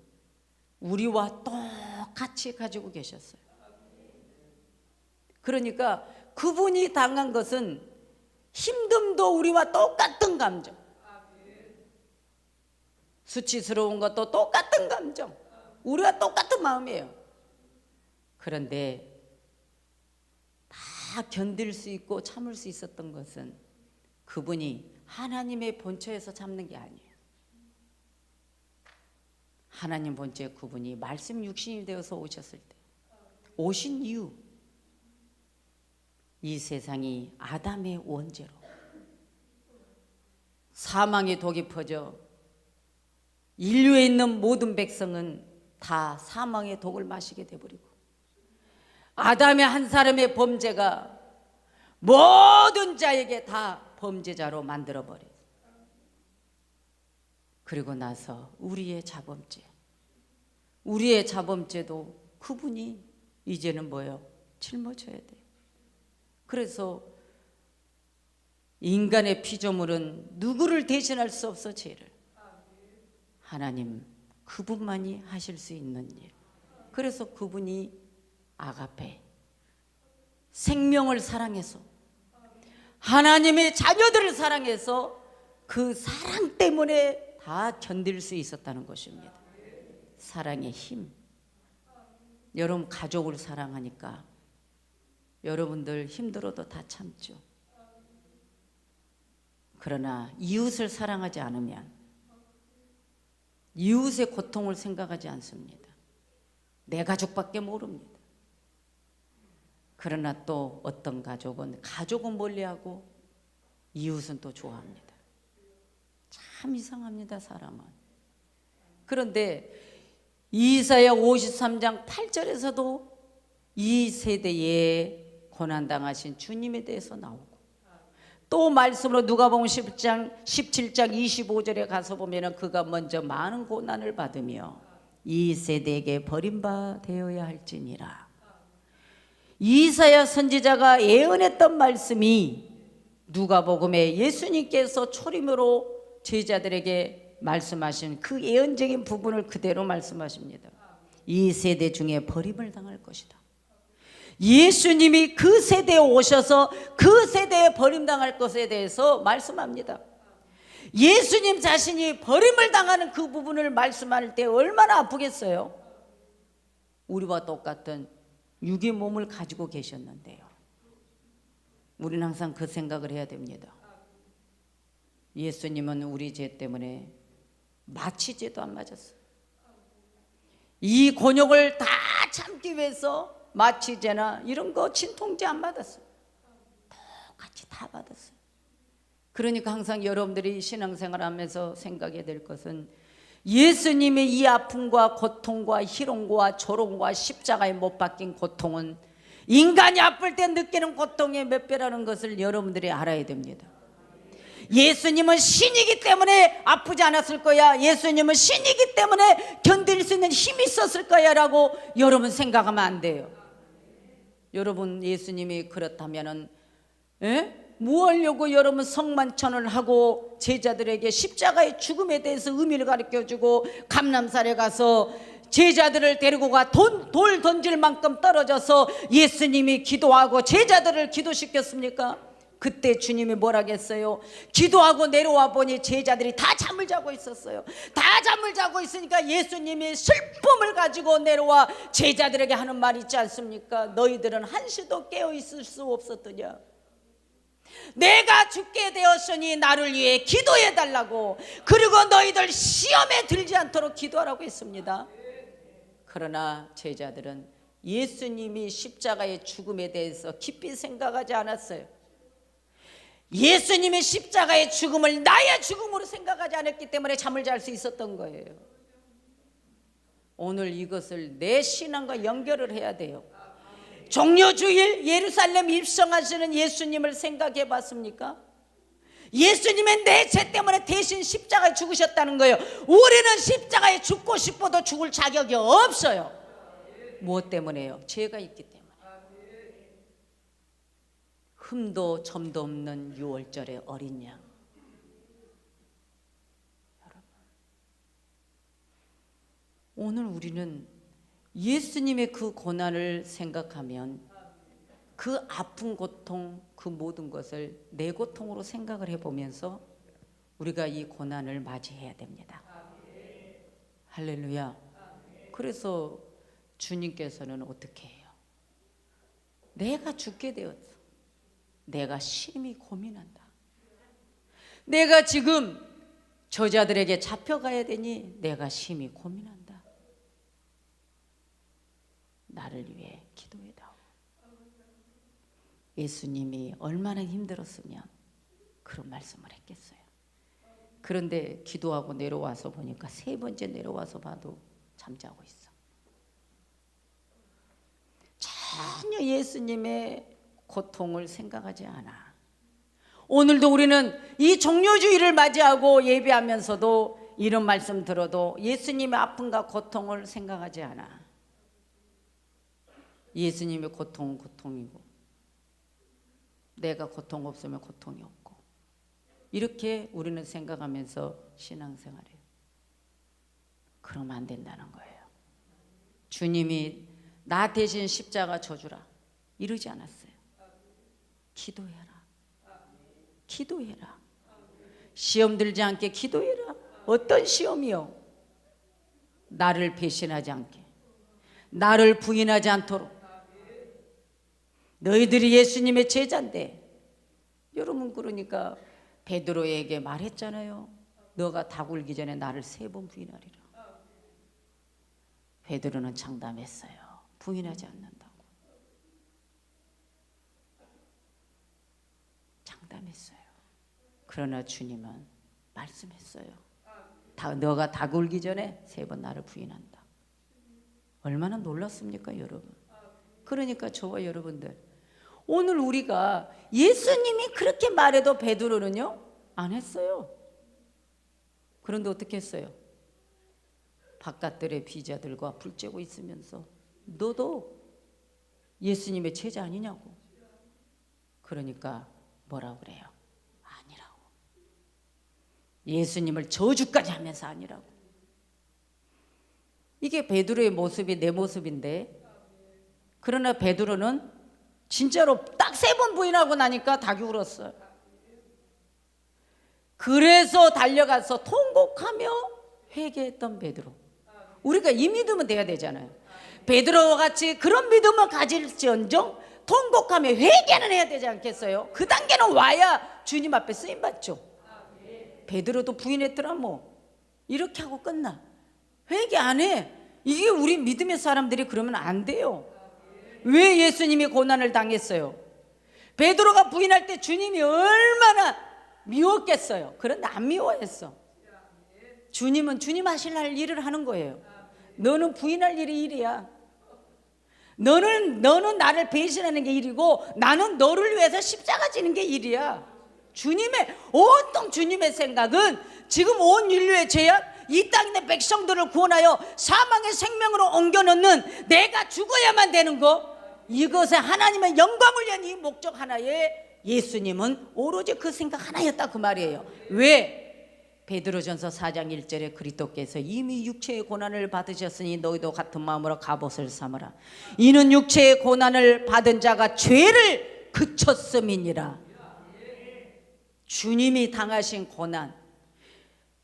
우리와 똑같이 가지고 계셨어요. 그러니까 그분이 당한 것은 힘듦도 우리와 똑같은 감정, 수치스러운 것도 똑같은 감정, 우리가 똑같은 마음이에요. 그런데 다 견딜 수 있고 참을 수 있었던 것은 그분이 하나님의 본처에서 참는 게 아니에요. 하나님 본처의 그분이 말씀 육신이 되어서 오셨을 때 오신 이유 이 세상이 아담의 원죄로 사망의 독이 퍼져 인류에 있는 모든 백성은 다 사망의 독을 마시게 돼버리고 아담의 한 사람의 범죄가 모든 자에게 다 범죄자로 만들어버려요. 그리고 나서 우리의 자범죄도 그분이 이제는 뭐예요? 짊어져야 돼. 그래서 인간의 피조물은 누구를 대신할 수 없어. 죄를 하나님 그분만이 하실 수 있는 일. 그래서 그분이 아가페 생명을 사랑해서 하나님의 자녀들을 사랑해서 그 사랑 때문에 다 견딜 수 있었다는 것입니다. 사랑의 힘. 여러분 가족을 사랑하니까 여러분들 힘들어도 다 참죠. 그러나 이웃을 사랑하지 않으면 이웃의 고통을 생각하지 않습니다. 내 가족밖에 모릅니다. 그러나 또 어떤 가족은 멀리하고 이웃은 또 좋아합니다. 참 이상합니다, 사람은. 그런데 이사야 53장 8절에서도 이 세대에 고난당하신 주님에 대해서 나오고 또 말씀으로 누가복음 17장 25절에 가서 보면 그가 먼저 많은 고난을 받으며 이 세대에게 버림바 되어야 할지니라. 이사야 선지자가 예언했던 말씀이 누가복음에 예수님께서 초림으로 제자들에게 말씀하신 그 예언적인 부분을 그대로 말씀하십니다. 이 세대 중에 버림을 당할 것이다. 예수님이 그 세대에 오셔서 그 세대에 버림당할 것에 대해서 말씀합니다. 예수님 자신이 버림을 당하는 그 부분을 말씀할 때 얼마나 아프겠어요. 우리와 똑같은 육의 몸을 가지고 계셨는데요. 우리는 항상 그 생각을 해야 됩니다. 예수님은 우리 죄 때문에 마취제도 안 맞았어요. 이 곤욕을 다 참기 위해서 마취제나 이런 거 진통제 안 받았어요. 똑같이 다 받았어요. 그러니까 항상 여러분들이 신앙생활하면서 생각해야 될 것은 예수님의 이 아픔과 고통과 희롱과 조롱과 십자가에 못 박힌 고통은 인간이 아플 때 느끼는 고통의 몇 배라는 것을 여러분들이 알아야 됩니다. 예수님은 신이기 때문에 아프지 않았을 거야. 예수님은 신이기 때문에 견딜 수 있는 힘이 있었을 거야 라고 여러분 생각하면 안 돼요. 여러분 예수님이 그렇다면은 뭐 하려고 여러분 성만천을 하고 제자들에게 십자가의 죽음에 대해서 의미를 가르쳐주고 감람산에 가서 제자들을 데리고 가 돌 던질 만큼 떨어져서 예수님이 기도하고 제자들을 기도시켰습니까? 그때 주님이 뭐라겠어요? 기도하고 내려와 보니 제자들이 다 잠을 자고 있었어요. 다 잠을 자고 있으니까 예수님이 슬픔을 가지고 내려와 제자들에게 하는 말 있지 않습니까? 너희들은 한시도 깨어 있을 수 없었더냐? 내가 죽게 되었으니 나를 위해 기도해 달라고, 그리고 너희들 시험에 들지 않도록 기도하라고 했습니다. 그러나 제자들은 예수님이 십자가의 죽음에 대해서 깊이 생각하지 않았어요. 예수님의 십자가의 죽음을 나의 죽음으로 생각하지 않았기 때문에 잠을 잘 수 있었던 거예요. 오늘 이것을 내 신앙과 연결을 해야 돼요. 종려주일 예루살렘 입성하시는 예수님을 생각해 봤습니까? 예수님은 내 죄 때문에 대신 십자가에 죽으셨다는 거예요. 우리는 십자가에 죽고 싶어도 죽을 자격이 없어요. 무엇 때문에요? 죄가 있기 때문에. 흠도 점도 없는 6월절의 어린 양. 여러분, 오늘 우리는 예수님의 그 고난을 생각하면 그 아픈 고통, 그 모든 것을 내 고통으로 생각을 해보면서 우리가 이 고난을 맞이해야 됩니다. 할렐루야. 그래서 주님께서는 어떻게 해요? 내가 죽게 되었어. 내가 심히 고민한다. 내가 지금 저자들에게 잡혀가야 되니 내가 심히 고민한다. 나를 위해 기도해다오. 예수님이 얼마나 힘들었으면 그런 말씀을 했겠어요. 그런데 기도하고 내려와서 보니까 세 번째 내려와서 봐도 잠자고 있어. 전혀 예수님의 고통을 생각하지 않아. 오늘도 우리는 이 종료주의를 맞이하고 예배하면서도 이런 말씀 들어도 예수님의 아픔과 고통을 생각하지 않아. 예수님의 고통은 고통이고 내가 고통 없으면 고통이 없고, 이렇게 우리는 생각하면서 신앙생활해요. 그러면 안 된다는 거예요. 주님이 나 대신 십자가 져주라 이러지 않았어요. 기도해라. 기도해라. 시험 들지 않게 기도해라. 어떤 시험이요? 나를 배신하지 않게, 나를 부인하지 않도록. 너희들이 예수님의 제자인데, 여러분 그러니까 베드로에게 말했잖아요. 너가 다 굴기 전에 나를 3번 부인하리라. 베드로는 장담했어요. 부인하지 않는다고. 장담했어요. 그러나 주님은 말씀했어요. 너가 다 굴기 전에 3번 나를 부인한다. 얼마나 놀랐습니까, 여러분? 그러니까 저와 여러분들, 오늘 우리가 예수님이 그렇게 말해도 베드로는요 안 했어요. 그런데 어떻게 했어요? 바깥들의 비자들과 불쬐고 있으면서 너도 예수님의 제자 아니냐고. 그러니까 뭐라고 그래요? 아니라고. 예수님을 저주까지 하면서 아니라고. 이게 베드로의 모습이 내 모습인데, 그러나 베드로는 진짜로 딱 3번 부인하고 나니까 닭이 울었어요. 그래서 달려가서 통곡하며 회개했던 베드로. 우리가 이 믿음은 돼야 되잖아요. 베드로와 같이 그런 믿음을 가질지언정 통곡하며 회개는 해야 되지 않겠어요? 그 단계는 와야 주님 앞에 쓰임받죠. 베드로도 부인했더라 뭐. 이렇게 하고 끝나. 회개 안 해. 이게 우리 믿음의 사람들이 그러면 안 돼요. 왜 예수님이 고난을 당했어요? 베드로가 부인할 때 주님이 얼마나 미웠겠어요. 그런데 안 미워했어. 주님은 주님 하실 일을 하는 거예요. 너는 부인할 일이 일이야. 너는 나를 배신하는 게 일이고, 나는 너를 위해서 십자가 지는 게 일이야. 온통 주님의 생각은 지금 온 인류의 죄악, 이 땅에 있는 백성들을 구원하여 사망의 생명으로 옮겨놓는 내가 죽어야만 되는 거, 이것에 하나님의 영광을 위한 이 목적 하나에 예수님은 오로지 그 생각 하나였다 그 말이에요. 왜? 베드로전서 4장 1절에 그리스도께서 이미 육체의 고난을 받으셨으니 너희도 같은 마음으로 갑옷을 삼으라. 이는 육체의 고난을 받은 자가 죄를 그쳤음이니라. 주님이 당하신 고난,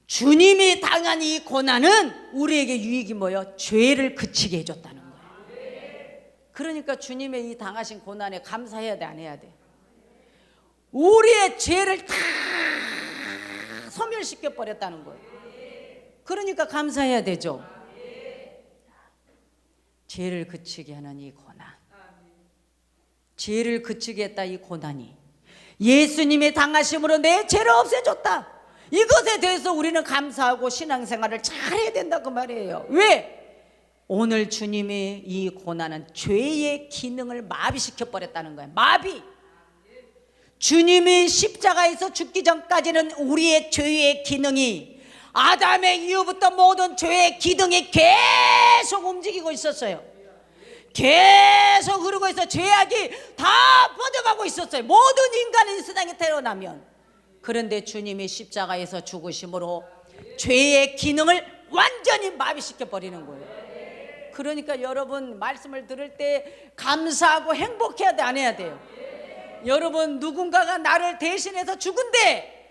주님이 당한 이 고난은 우리에게 유익이 뭐예요? 죄를 그치게 해줬다는 거예요. 그러니까 주님의 이 당하신 고난에 감사해야 돼, 안 해야 돼? 우리의 죄를 다 소멸시켜 버렸다는 거예요. 그러니까 감사해야 되죠. 죄를 그치게 하는 이 고난, 죄를 그치게 했다 이 고난이 예수님의 당하심으로 내 죄를 없애줬다. 이것에 대해서 우리는 감사하고 신앙생활을 잘해야 된다 그 말이에요. 왜? 오늘 주님의 이 고난은 죄의 기능을 마비시켜 버렸다는 거예요. 마비. 주님이 십자가에서 죽기 전까지는 우리의 죄의 기능이 아담의 이후부터 모든 죄의 기능이 계속 움직이고 있었어요. 계속 흐르고 있어. 죄악이 다 뻗어가고 있었어요. 모든 인간은 이 세상에 태어나면. 그런데 주님이 십자가에서 죽으심으로 죄의 기능을 완전히 마비시켜 버리는 거예요. 그러니까 여러분 말씀을 들을 때 감사하고 행복해야 돼, 안 해야 돼요? 여러분 누군가가 나를 대신해서 죽은데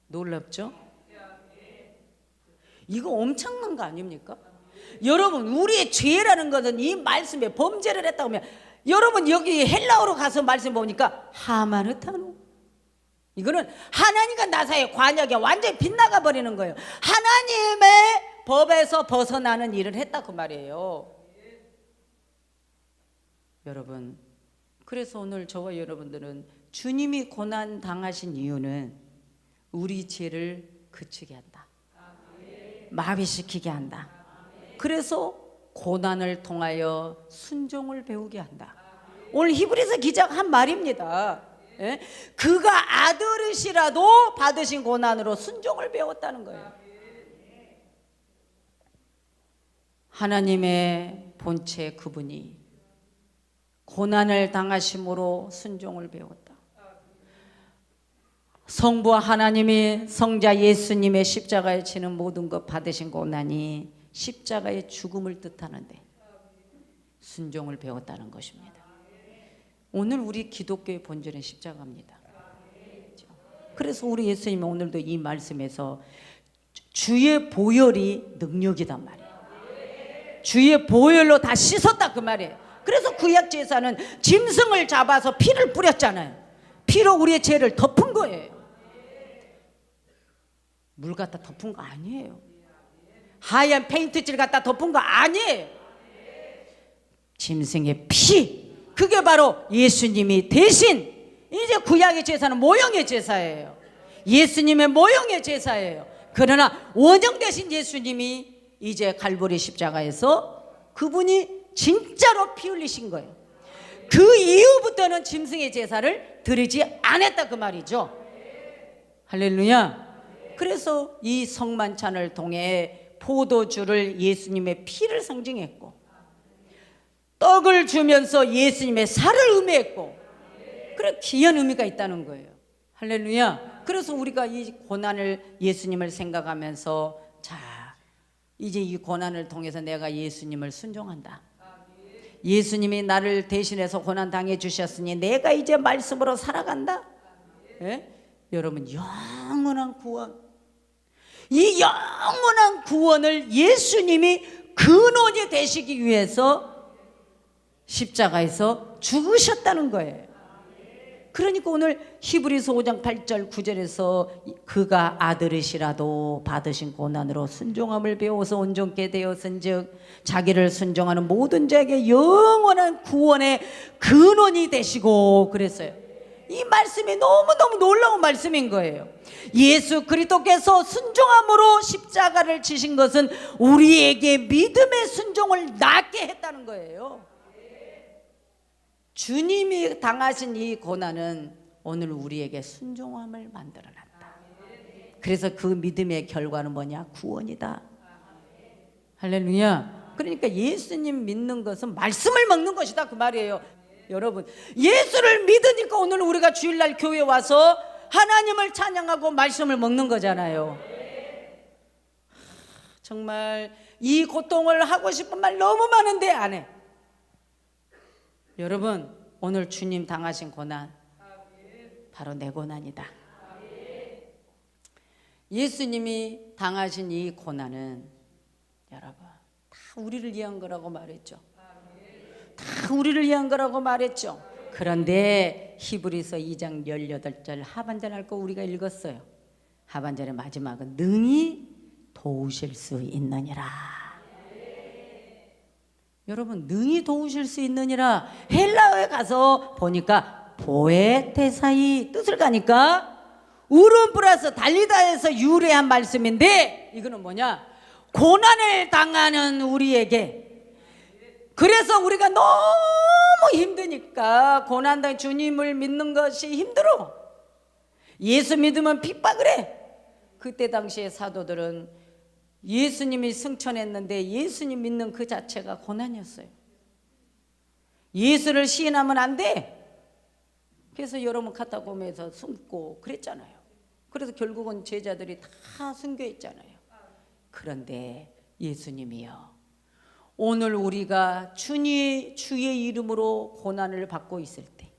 놀랍죠? 이거 엄청난 거 아닙니까? 여러분 우리의 죄라는 것은 이 말씀에 범죄를 했다고 하면 여러분 여기 헬라어로 가서 말씀 보니까 하마르타노, 이거는 하나님과 나 사이의 관역이 완전히 빗나가 버리는 거예요. 하나님의 법에서 벗어나는 일을 했다 그 말이에요. 여러분 그래서 오늘 저와 여러분들은 주님이 고난 당하신 이유는 우리 죄를 그치게 한다, 마비시키게 한다. 그래서 고난을 통하여 순종을 배우게 한다. 오늘 히브리서 기자가 한 말입니다. 예? 그가 아들이시라도 받으신 고난으로 순종을 배웠다는 거예요. 하나님의 본체 그분이 고난을 당하심으로 순종을 배웠다. 성부 하나님이 성자 예수님의 십자가에 지는 모든 것 받으신 고난이 십자가의 죽음을 뜻하는데 순종을 배웠다는 것입니다. 오늘 우리 기독교의 본질은 십자가입니다. 그래서 우리 예수님은 오늘도 이 말씀에서 주의 보혈이 능력이단 말이에요. 주의 보혈로 다 씻었다 그 말이에요. 그래서 구약 제사는 짐승을 잡아서 피를 뿌렸잖아요. 피로 우리의 죄를 덮은 거예요. 물 갖다 덮은 거 아니에요. 하얀 페인트칠 갖다 덮은 거 아니에요. 짐승의 피, 그게 바로 예수님이 대신 이제 구약의 제사는 모형의 제사예요. 예수님의 모형의 제사예요. 그러나 원형 대신 예수님이 이제 갈보리 십자가에서 그분이 진짜로 피 흘리신 거예요. 그 이후부터는 짐승의 제사를 드리지 않았다 그 말이죠. 할렐루야. 그래서 이 성만찬을 통해 포도주를 예수님의 피를 상징했고 떡을 주면서 예수님의 살을 의미했고, 그래 귀한 의미가 있다는 거예요. 할렐루야. 그래서 우리가 이 고난을 예수님을 생각하면서 자 이제 이 고난을 통해서 내가 예수님을 순종한다. 예수님이 나를 대신해서 고난 당해 주셨으니 내가 이제 말씀으로 살아간다. 예? 여러분 영원한 구원, 이 영원한 구원을 예수님이 근원이 되시기 위해서 십자가에서 죽으셨다는 거예요. 그러니까 오늘 히브리서 5장 8절 9절에서 그가 아들이시라도 받으신 고난으로 순종함을 배워서 온전케 되었은즉 자기를 순종하는 모든 자에게 영원한 구원의 근원이 되시고 그랬어요. 이 말씀이 너무너무 놀라운 말씀인 거예요. 예수 그리스도께서 순종함으로 십자가를 지신 것은 우리에게 믿음의 순종을 낳게 했다는 거예요. 주님이 당하신 이 고난은 오늘 우리에게 순종함을 만들어놨다. 그래서 그 믿음의 결과는 뭐냐? 구원이다. 할렐루야. 그러니까 예수님 믿는 것은 말씀을 먹는 것이다 그 말이에요. 여러분 예수를 믿으니까 오늘 우리가 주일날 교회 와서 하나님을 찬양하고 말씀을 먹는 거잖아요. 정말 이 고통을 하고 싶은 말 너무 많은데 안 해. 여러분 오늘 주님 당하신 고난 바로 내 고난이다. 예수님이 당하신 이 고난은 여러분 다 우리를 위한 거라고 말했죠. 다 우리를 위한 거라고 말했죠. 그런데 히브리서 2장 18절 하반절 할 거 우리가 읽었어요. 하반절의 마지막은 능히 도우실 수 있느니라. 여러분, 능히 도우실 수 있느니라 헬라어에 가서 보니까 보에테사이 뜻을 가니까 우름 플러스 달리다에서 유래한 말씀인데, 이거는 뭐냐? 고난을 당하는 우리에게, 그래서 우리가 너무 힘드니까 고난당 주님을 믿는 것이 힘들어. 예수 믿으면 핍박을 해. 그때 당시에 사도들은 예수님이 승천했는데 예수님 믿는 그 자체가 고난이었어요. 예수를 시인하면 안 돼. 그래서 여러분 카타콤에서 숨고 그랬잖아요. 그래서 결국은 제자들이 다 순교했잖아요. 그런데 예수님이요, 오늘 우리가 주의 이름으로 고난을 받고 있을 때,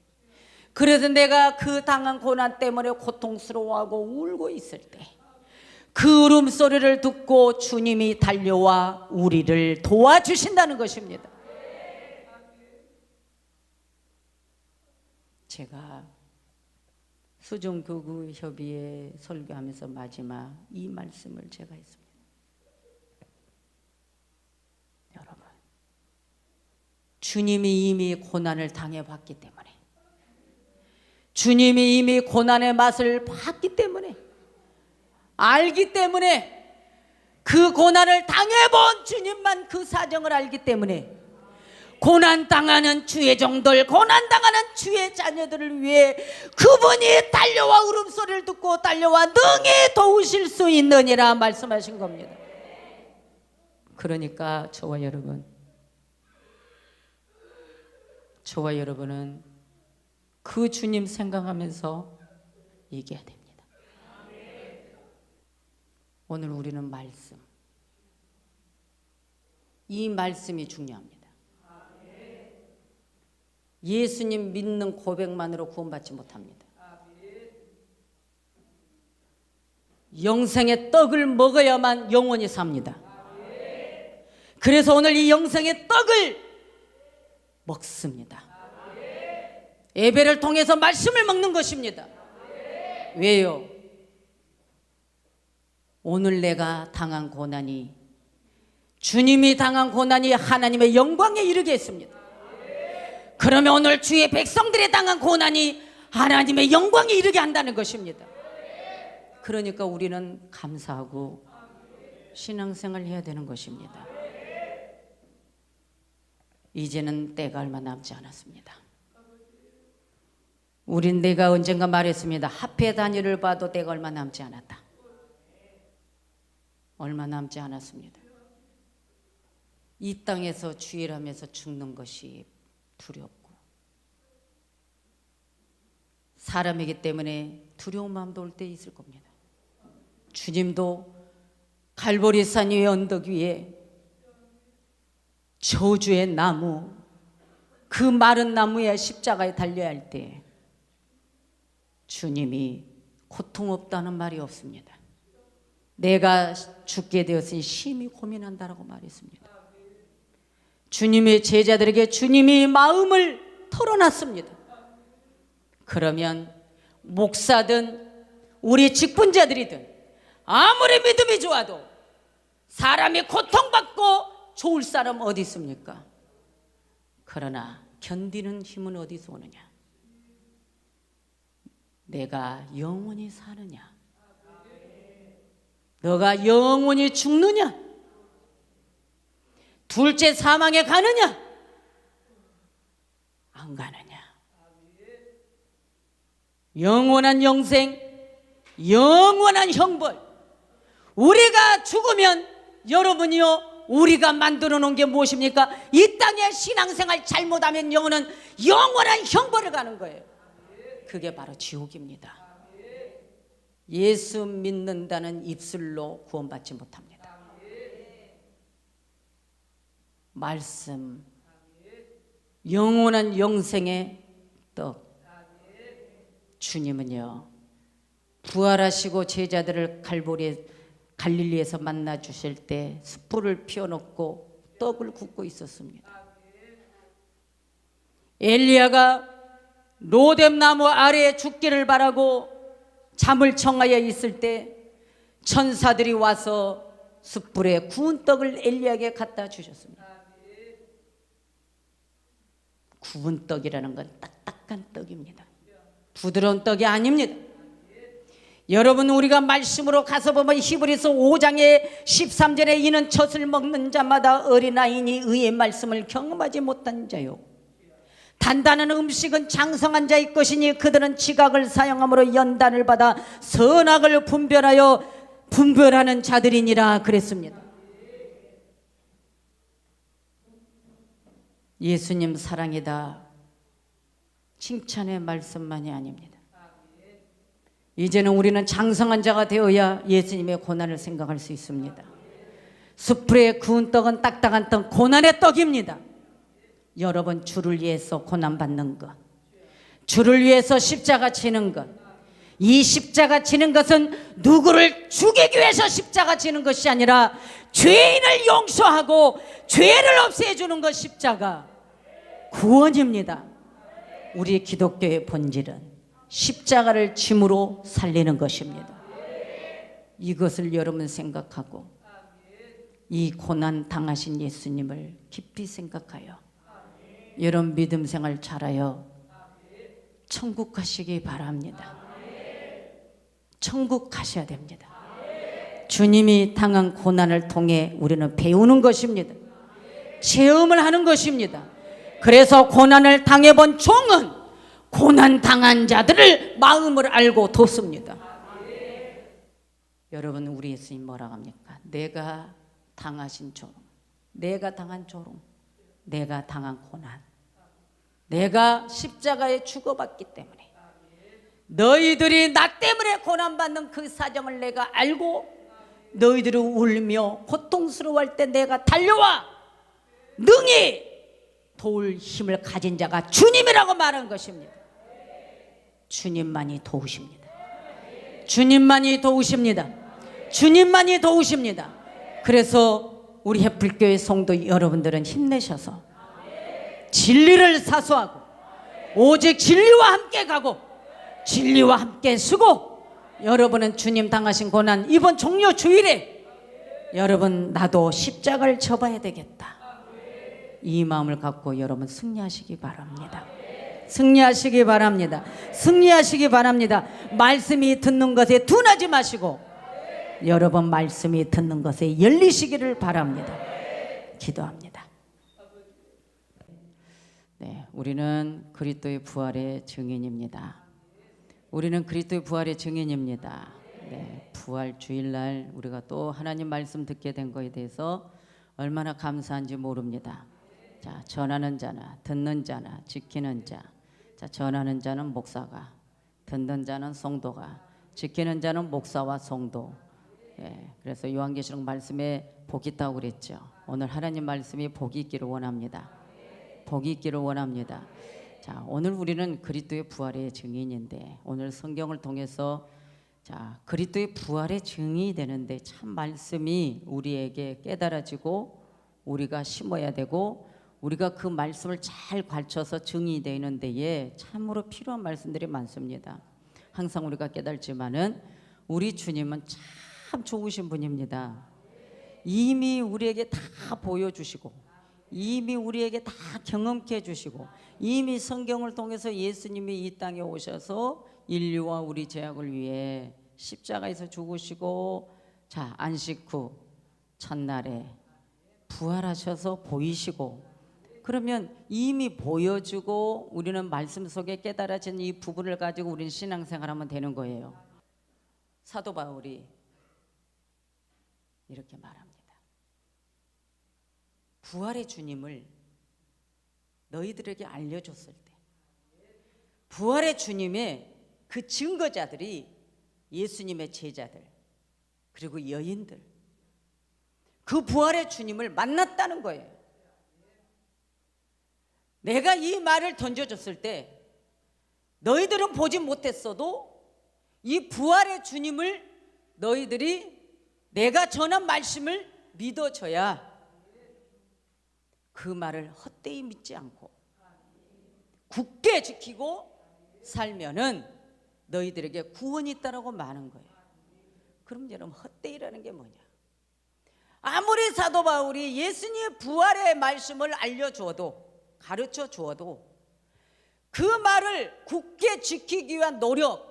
그래서 내가 그 당한 고난 때문에 고통스러워하고 울고 있을 때, 그 울음소리를 듣고 주님이 달려와 우리를 도와주신다는 것입니다. 제가 수종교구협의회 설교하면서 마지막 이 말씀을 제가 했습니다. 여러분, 주님이 이미 고난을 당해봤기 때문에, 주님이 이미 고난의 맛을 봤기 때문에, 알기 때문에, 그 고난을 당해본 주님만 그 사정을 알기 때문에, 고난당하는 주의 종들, 고난당하는 주의 자녀들을 위해 그분이 달려와 울음소리를 듣고 달려와 능히 도우실 수 있느니라 말씀하신 겁니다. 그러니까 저와 여러분은 그 주님 생각하면서 얘기해야 됩니다. 오늘 우리는 말씀, 이 말씀이 중요합니다. 예수님 믿는 고백만으로 구원받지 못합니다. 영생의 떡을 먹어야만 영원히 삽니다. 그래서 오늘 이 영생의 떡을 먹습니다. 예배를 통해서 말씀을 먹는 것입니다. 왜요? 오늘 내가 당한 고난이, 주님이 당한 고난이 하나님의 영광에 이르게 했습니다. 그러면 오늘 주의 백성들이 당한 고난이 하나님의 영광에 이르게 한다는 것입니다. 그러니까 우리는 감사하고 신앙생활을 해야 되는 것입니다. 이제는 때가 얼마 남지 않았습니다. 우린 내가 언젠가 말했습니다. 합해 단위를 봐도 때가 얼마 남지 않았다. 얼마 남지 않았습니다. 이 땅에서 주일하면서 죽는 것이 두렵고, 사람이기 때문에 두려운 마음도 올 때 있을 겁니다. 주님도 갈보리산 위의 언덕 위에 저주의 나무, 그 마른 나무에 십자가에 달려야 할 때 주님이 고통 없다는 말이 없습니다. 내가 죽게 되었으니 심히 고민한다라고 말했습니다. 주님의 제자들에게 주님이 마음을 털어놨습니다. 그러면 목사든 우리 직분자들이든 아무리 믿음이 좋아도 사람이 고통받고 좋을 사람 어디 있습니까? 그러나 견디는 힘은 어디서 오느냐? 내가 영원히 사느냐? 너가 영원히 죽느냐? 둘째 사망에 가느냐? 안 가느냐? 영원한 영생, 영원한 형벌. 우리가 죽으면 여러분이요, 우리가 만들어 놓은 게 무엇입니까? 이 땅에 신앙생활 잘못하면 영원한 형벌을 가는 거예요. 그게 바로 지옥입니다. 예수 믿는다는 입술로 구원받지 못합니다. 말씀, 영원한 영생의 떡. 주님은요, 부활하시고 제자들을 갈릴리에서 만나 주실 때 숯불을 피워놓고 떡을 굽고 있었습니다. 엘리야가 로뎀나무 아래에 죽기를 바라고 잠을 청하여 있을 때 천사들이 와서 숯불에 구운 떡을 엘리야에게 갖다 주셨습니다. 구운 떡이라는 건 딱딱한 떡입니다. 부드러운 떡이 아닙니다. 여러분, 우리가 말씀으로 가서 보면 히브리서 5장의 13절에 이는 젖을 먹는 자마다 어린아이니 의의 말씀을 경험하지 못한 자요, 단단한 음식은 장성한 자의 것이니 그들은 지각을 사용함으로 연단을 받아 선악을 분별하는 자들이니라 그랬습니다. 예수님 사랑이다 칭찬의 말씀만이 아닙니다. 이제는 우리는 장성한 자가 되어야 예수님의 고난을 생각할 수 있습니다. 숯불에 구운 떡은 딱딱한 떡, 고난의 떡입니다. 여러분, 주를 위해서 고난받는 것, 주를 위해서 십자가 지는 것, 이 십자가 지는 것은 누구를 죽이기 위해서 십자가 지는 것이 아니라 죄인을 용서하고 죄를 없애주는 것, 십자가 구원입니다. 우리 기독교의 본질은 십자가를 짐으로 살리는 것입니다. 이것을 여러분 생각하고 이 고난 당하신 예수님을 깊이 생각하여 여러분 믿음 생활 잘하여 천국 가시기 바랍니다. 천국 가셔야 됩니다. 주님이 당한 고난을 통해 우리는 배우는 것입니다. 체험을 하는 것입니다. 그래서 고난을 당해본 종은 고난 당한 자들을 마음을 알고 돕습니다. 여러분, 우리 예수님 뭐라고 합니까? 내가 당하신 조롱, 내가 당한 조롱, 내가 당한 고난, 내가 십자가에 죽어봤기 때문에 너희들이 나 때문에 고난받는 그 사정을 내가 알고 너희들이 울며 고통스러워할 때 내가 달려와 능히 도울 힘을 가진 자가 주님이라고 말한 것입니다. 주님만이 도우십니다. 주님만이 도우십니다. 주님만이 도우십니다. 그래서 우리 햇불교회 성도 여러분들은 힘내셔서 진리를 사수하고 오직 진리와 함께 가고 진리와 함께 쓰고, 여러분은 주님 당하신 고난 이번 종료 주일에 여러분 나도 십자가를 져봐야 되겠다, 이 마음을 갖고 여러분 승리하시기 바랍니다. 승리하시기 바랍니다. 승리하시기 바랍니다. 말씀이 듣는 것에 둔하지 마시고 여러분 말씀이 듣는 것에 열리시기를 바랍니다. 기도합니다. 네, 우리는 그리스도의 부활의 증인입니다. 우리는 그리스도의 부활의 증인입니다. 네, 부활 주일날 우리가 또 하나님 말씀 듣게 된 것에 대해서 얼마나 감사한지 모릅니다. 자, 전하는 자나 듣는 자나 지키는 자, 자, 전하는 자는 목사가, 듣는 자는 성도가, 지키는 자는 목사와 성도. 예, 그래서 요한계시록 말씀에 복이 있다고 그랬죠. 오늘 하나님 말씀이 복이 있기를 원합니다. 복이 있기를 원합니다. 자, 오늘 우리는 그리스도의 부활의 증인인데 오늘 성경을 통해서 자, 그리스도의 부활의 증인이 되는데 참 말씀이 우리에게 깨달아지고 우리가 심어야 되고 우리가 그 말씀을 잘 관쳐서 증인이 되는 데에 참으로 필요한 말씀들이 많습니다. 항상 우리가 깨달지만은 우리 주님은 참 좋으신 분입니다. 이미 우리에게 다 보여주시고 이미 우리에게 다 경험케 해주시고 이미 성경을 통해서 예수님이 이 땅에 오셔서 인류와 우리 죄악을 위해 십자가에서 죽으시고 자, 안식 후 첫날에 부활하셔서 보이시고, 그러면 이미 보여주고 우리는 말씀 속에 깨달아진 이 부분을 가지고 우리는 신앙생활하면 되는 거예요. 사도 바울이 이렇게 말합니다. 부활의 주님을 너희들에게 알려줬을 때 부활의 주님의 그 증거자들이 예수님의 제자들 그리고 여인들, 그 부활의 주님을 만났다는 거예요. 내가 이 말을 던져줬을 때 너희들은 보지 못했어도 이 부활의 주님을 너희들이 내가 전한 말씀을 믿어줘야 그 말을 헛되이 믿지 않고 굳게 지키고 살면은 너희들에게 구원이 있다라고 말하는 거예요. 그럼 여러분, 헛되이라는 게 뭐냐? 아무리 사도 바울이 예수님의 부활의 말씀을 알려주어도, 가르쳐 주어도 그 말을 굳게 지키기 위한 노력,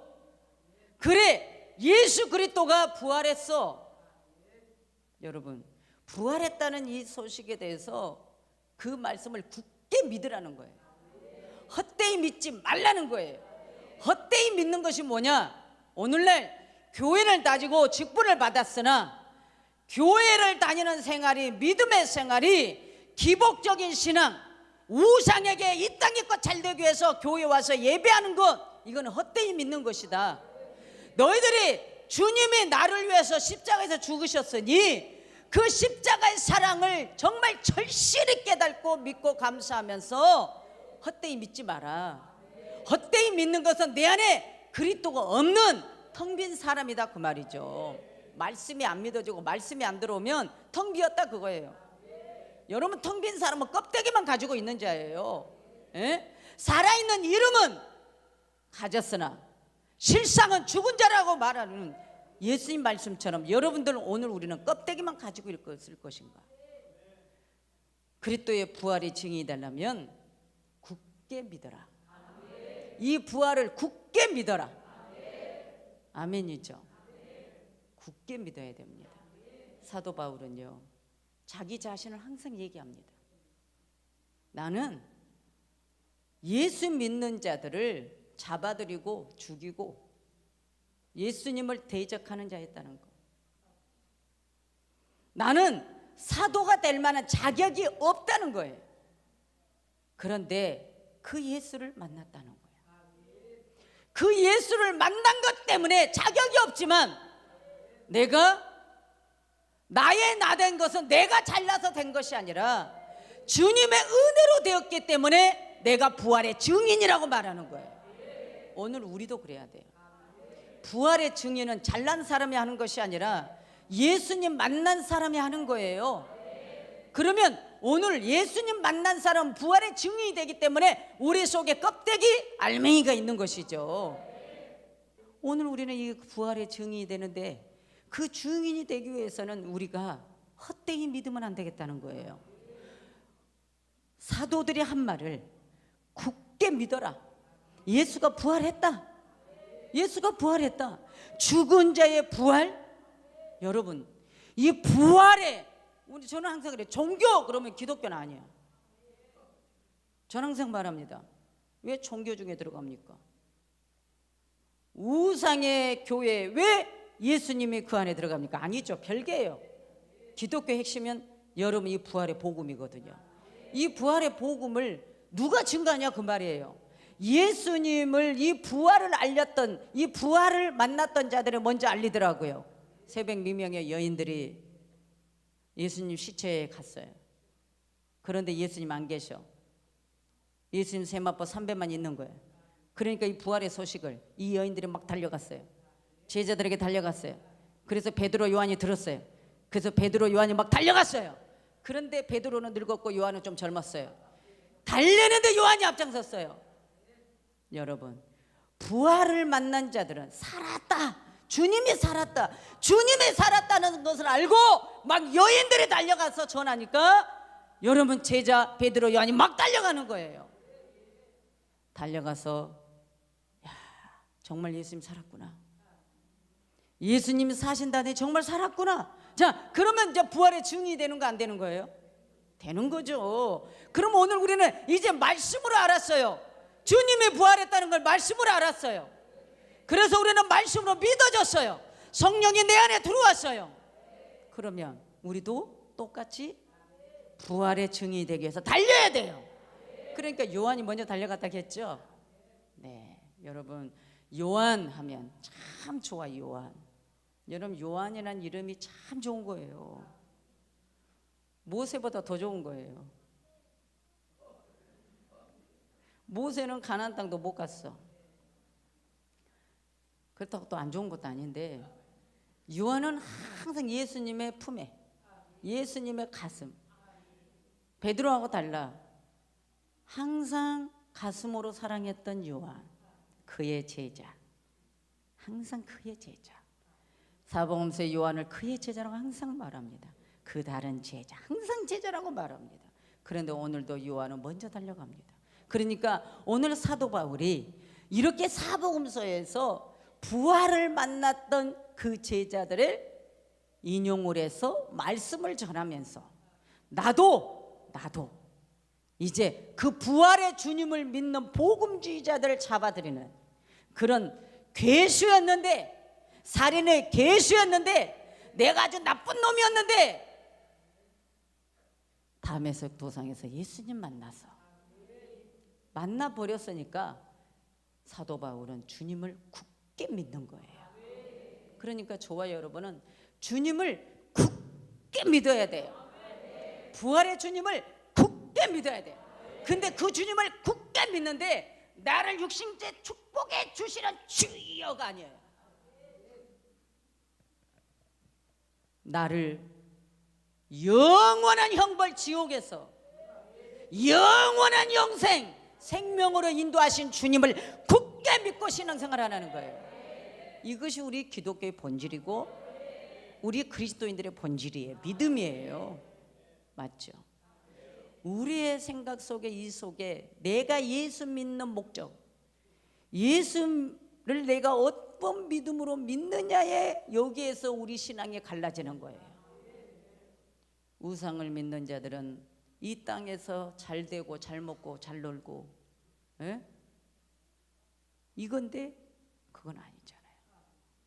그래 예수 그리스도가 부활했어. 여러분, 부활했다는 이 소식에 대해서 그 말씀을 굳게 믿으라는 거예요. 헛되이 믿지 말라는 거예요. 헛되이 믿는 것이 뭐냐? 오늘날 교회를 다니고 직분을 받았으나 교회를 다니는 생활이, 믿음의 생활이 기복적인 신앙, 우상에게 이 땅의 것 잘 되기 위해서 교회 와서 예배하는 것, 이거는 헛되이 믿는 것이다. 너희들이 주님이 나를 위해서 십자가에서 죽으셨으니 그 십자가의 사랑을 정말 절실히 깨닫고 믿고 감사하면서 헛되이 믿지 마라. 헛되이 믿는 것은 내 안에 그리스도가 없는 텅 빈 사람이다, 그 말이죠. 말씀이 안 믿어지고 말씀이 안 들어오면 텅 비었다, 그거예요. 여러분, 텅 빈 사람은 껍데기만 가지고 있는 자예요. 에? 살아있는 이름은 가졌으나 실상은 죽은 자라고 말하는 예수님 말씀처럼 여러분들은 오늘 우리는 껍데기만 가지고 있을 것인가? 그리스도의 부활이 증인이 되려면 굳게 믿어라. 이 부활을 굳게 믿어라. 아멘이죠. 굳게 믿어야 됩니다. 사도 바울은요, 자기 자신을 항상 얘기합니다. 나는 예수 믿는 자들을 잡아들이고 죽이고 예수님을 대적하는 자였다는 것. 나는 사도가 될 만한 자격이 없다는 거예요. 그런데 그 예수를 만났다는 거예요. 그 예수를 만난 것 때문에 자격이 없지만 내가 나의 나 된 것은 내가 잘나서 된 것이 아니라 주님의 은혜로 되었기 때문에 내가 부활의 증인이라고 말하는 거예요. 오늘 우리도 그래야 돼요. 부활의 증인은 잘난 사람이 하는 것이 아니라 예수님 만난 사람이 하는 거예요. 그러면 오늘 예수님 만난 사람은 부활의 증인이 되기 때문에 우리 속에 껍데기 알맹이가 있는 것이죠. 오늘 우리는 이 부활의 증인이 되는데 그 증인이 되기 위해서는 우리가 헛되이 믿으면 안 되겠다는 거예요. 사도들이 한 말을 굳게 믿어라. 예수가 부활했다. 예수가 부활했다. 죽은 자의 부활. 여러분, 이 부활에 저는 항상 그래요. 종교 그러면 기독교는 아니에요. 저는 항상 말합니다. 왜 종교 중에 들어갑니까? 우상의 교회 왜 예수님이 그 안에 들어갑니까? 아니죠. 별개예요. 기독교의 핵심은 여러분 이 부활의 복음이거든요. 이 부활의 복음을 누가 증거하냐 그 말이에요. 예수님을 이 부활을 알렸던, 이 부활을 만났던 자들을 먼저 알리더라고요. 새벽 미명의 여인들이 예수님 시체에 갔어요. 그런데 예수님 안 계셔. 예수님 세마포 3배만 있는 거예요. 그러니까 이 부활의 소식을 이 여인들이 막 달려갔어요. 제자들에게 달려갔어요. 그래서 베드로 요한이 들었어요. 그래서 베드로 요한이 막 달려갔어요. 그런데 베드로는 늙었고 요한은 좀 젊었어요. 달려는데 요한이 앞장섰어요. 여러분, 부활을 만난 자들은 살았다. 주님이 살았다. 주님이 살았다는 것을 알고 막 여인들이 달려가서 전하니까 여러분 제자 베드로 요한이 막 달려가는 거예요. 달려가서 야, 정말 예수님 살았구나. 예수님이 사신다니 정말 살았구나. 자, 그러면 이제 부활의 증인이 되는 거 안 되는 거예요? 되는 거죠. 그럼 오늘 우리는 이제 말씀으로 알았어요. 주님이 부활했다는 걸 말씀으로 알았어요. 그래서 우리는 말씀으로 믿어졌어요. 성령이 내 안에 들어왔어요. 그러면 우리도 똑같이 부활의 증인이 되기 위해서 달려야 돼요. 그러니까 요한이 먼저 달려갔다 했죠. 네, 여러분 요한 하면 참 좋아요. 요한. 여러분 요한이라는 이름이 참 좋은 거예요. 모세보다 더 좋은 거예요. 모세는 가나안 땅도 못 갔어. 그렇다고 또 안 좋은 것도 아닌데 요한은 항상 예수님의 품에, 예수님의 가슴. 베드로하고 달라. 항상 가슴으로 사랑했던 요한. 그의 제자. 항상 그의 제자. 사복음서의 요한을 그의 제자라고 항상 말합니다. 그 다른 제자, 항상 제자라고 말합니다. 그런데 오늘도 요한은 먼저 달려갑니다. 그러니까 오늘 사도 바울이 이렇게 사복음서에서 부활을 만났던 그 제자들을 인용을 해서 말씀을 전하면서 나도 이제 그 부활의 주님을 믿는 복음주의자들을 잡아들이는 그런 괴수였는데, 살인의 괴수였는데, 내가 아주 나쁜 놈이었는데 다메섹 도상에서 예수님 만나버렸으니까 사도 바울은 주님을 굳게 믿는 거예요. 그러니까 저와 여러분은 주님을 굳게 믿어야 돼요. 부활의 주님을 굳게 믿어야 돼요. 근데 그 주님을 굳게 믿는데 나를 육신째 축복해 주시는 주여가 아니에요. 나를 영원한 형벌 지옥에서 영원한 영생 생명으로 인도하신 주님을 굳게 믿고 신앙생활하는 거예요. 이것이 우리 기독교의 본질이고 우리 그리스도인들의 본질이에요. 믿음이에요. 맞죠? 우리의 생각 속에 이 속에 내가 예수 믿는 목적, 예수를 내가 어떤 믿음으로 믿느냐에 여기에서 우리 신앙이 갈라지는 거예요. 우상을 믿는 자들은 이 땅에서 잘 되고 잘 먹고 잘 놀고 이건데 그건 아니잖아요.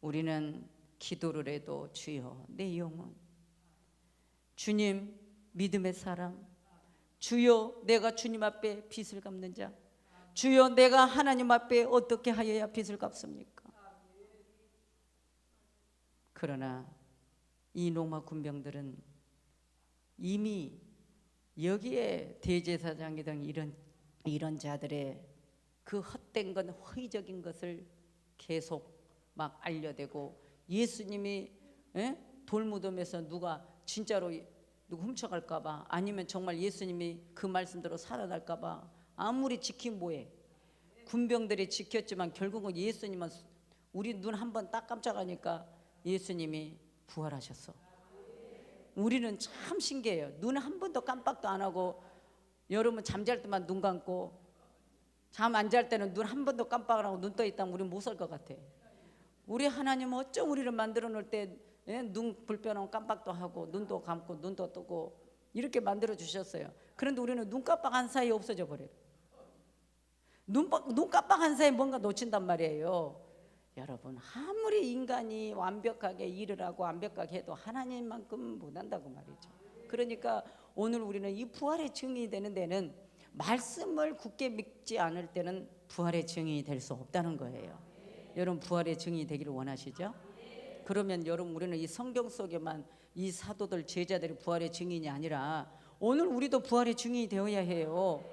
우리는 기도를 해도 주여 내 영혼, 주님 믿음의 사람, 주여 내가 주님 앞에 빚을 갚는 자, 주여 내가 하나님 앞에 어떻게 하여야 빚을 갚습니까? 그러나 이 로마 군병들은 이미 여기에 대제사장이든 이런 자들의 그 헛된 건 허위적인 것을 계속 막 알려대고 예수님이 돌무덤에서 누가 진짜로 누구 훔쳐갈까봐 아니면 정말 예수님이 그 말씀대로 살아날까봐 아무리 지킨 뭐해. 군병들이 지켰지만 결국은 예수님은 우리 눈 한 번 딱 깜짝하니까 예수님이 부활하셨어. 우리는 참 신기해요. 눈 한 번도 깜빡도 안 하고 여러분 잠잘 때만 눈 감고 잠 안 잘 때는 눈 한 번도 깜빡 안 하고 눈 떠 있다면 우리는 못 살 것 같아. 우리 하나님은 어쩜 우리를 만들어 놓을 때 눈 불편하면 깜빡도 하고 눈도 감고 눈도 뜨고 이렇게 만들어 주셨어요. 그런데 우리는 눈 깜빡한 사이에 없어져 버려요. 눈 깜빡한 사이에 뭔가 놓친단 말이에요. 여러분 아무리 인간이 완벽하게 일을 하고 완벽하게 해도 하나님만큼 못한다고 말이죠. 그러니까 오늘 우리는 이 부활의 증인이 되는 데는 말씀을 굳게 믿지 않을 때는 부활의 증인이 될 수 없다는 거예요. 여러분 부활의 증인이 되기를 원하시죠? 그러면 여러분 우리는 이 성경 속에만 이 사도들 제자들이 부활의 증인이 아니라 오늘 우리도 부활의 증인이 되어야 해요.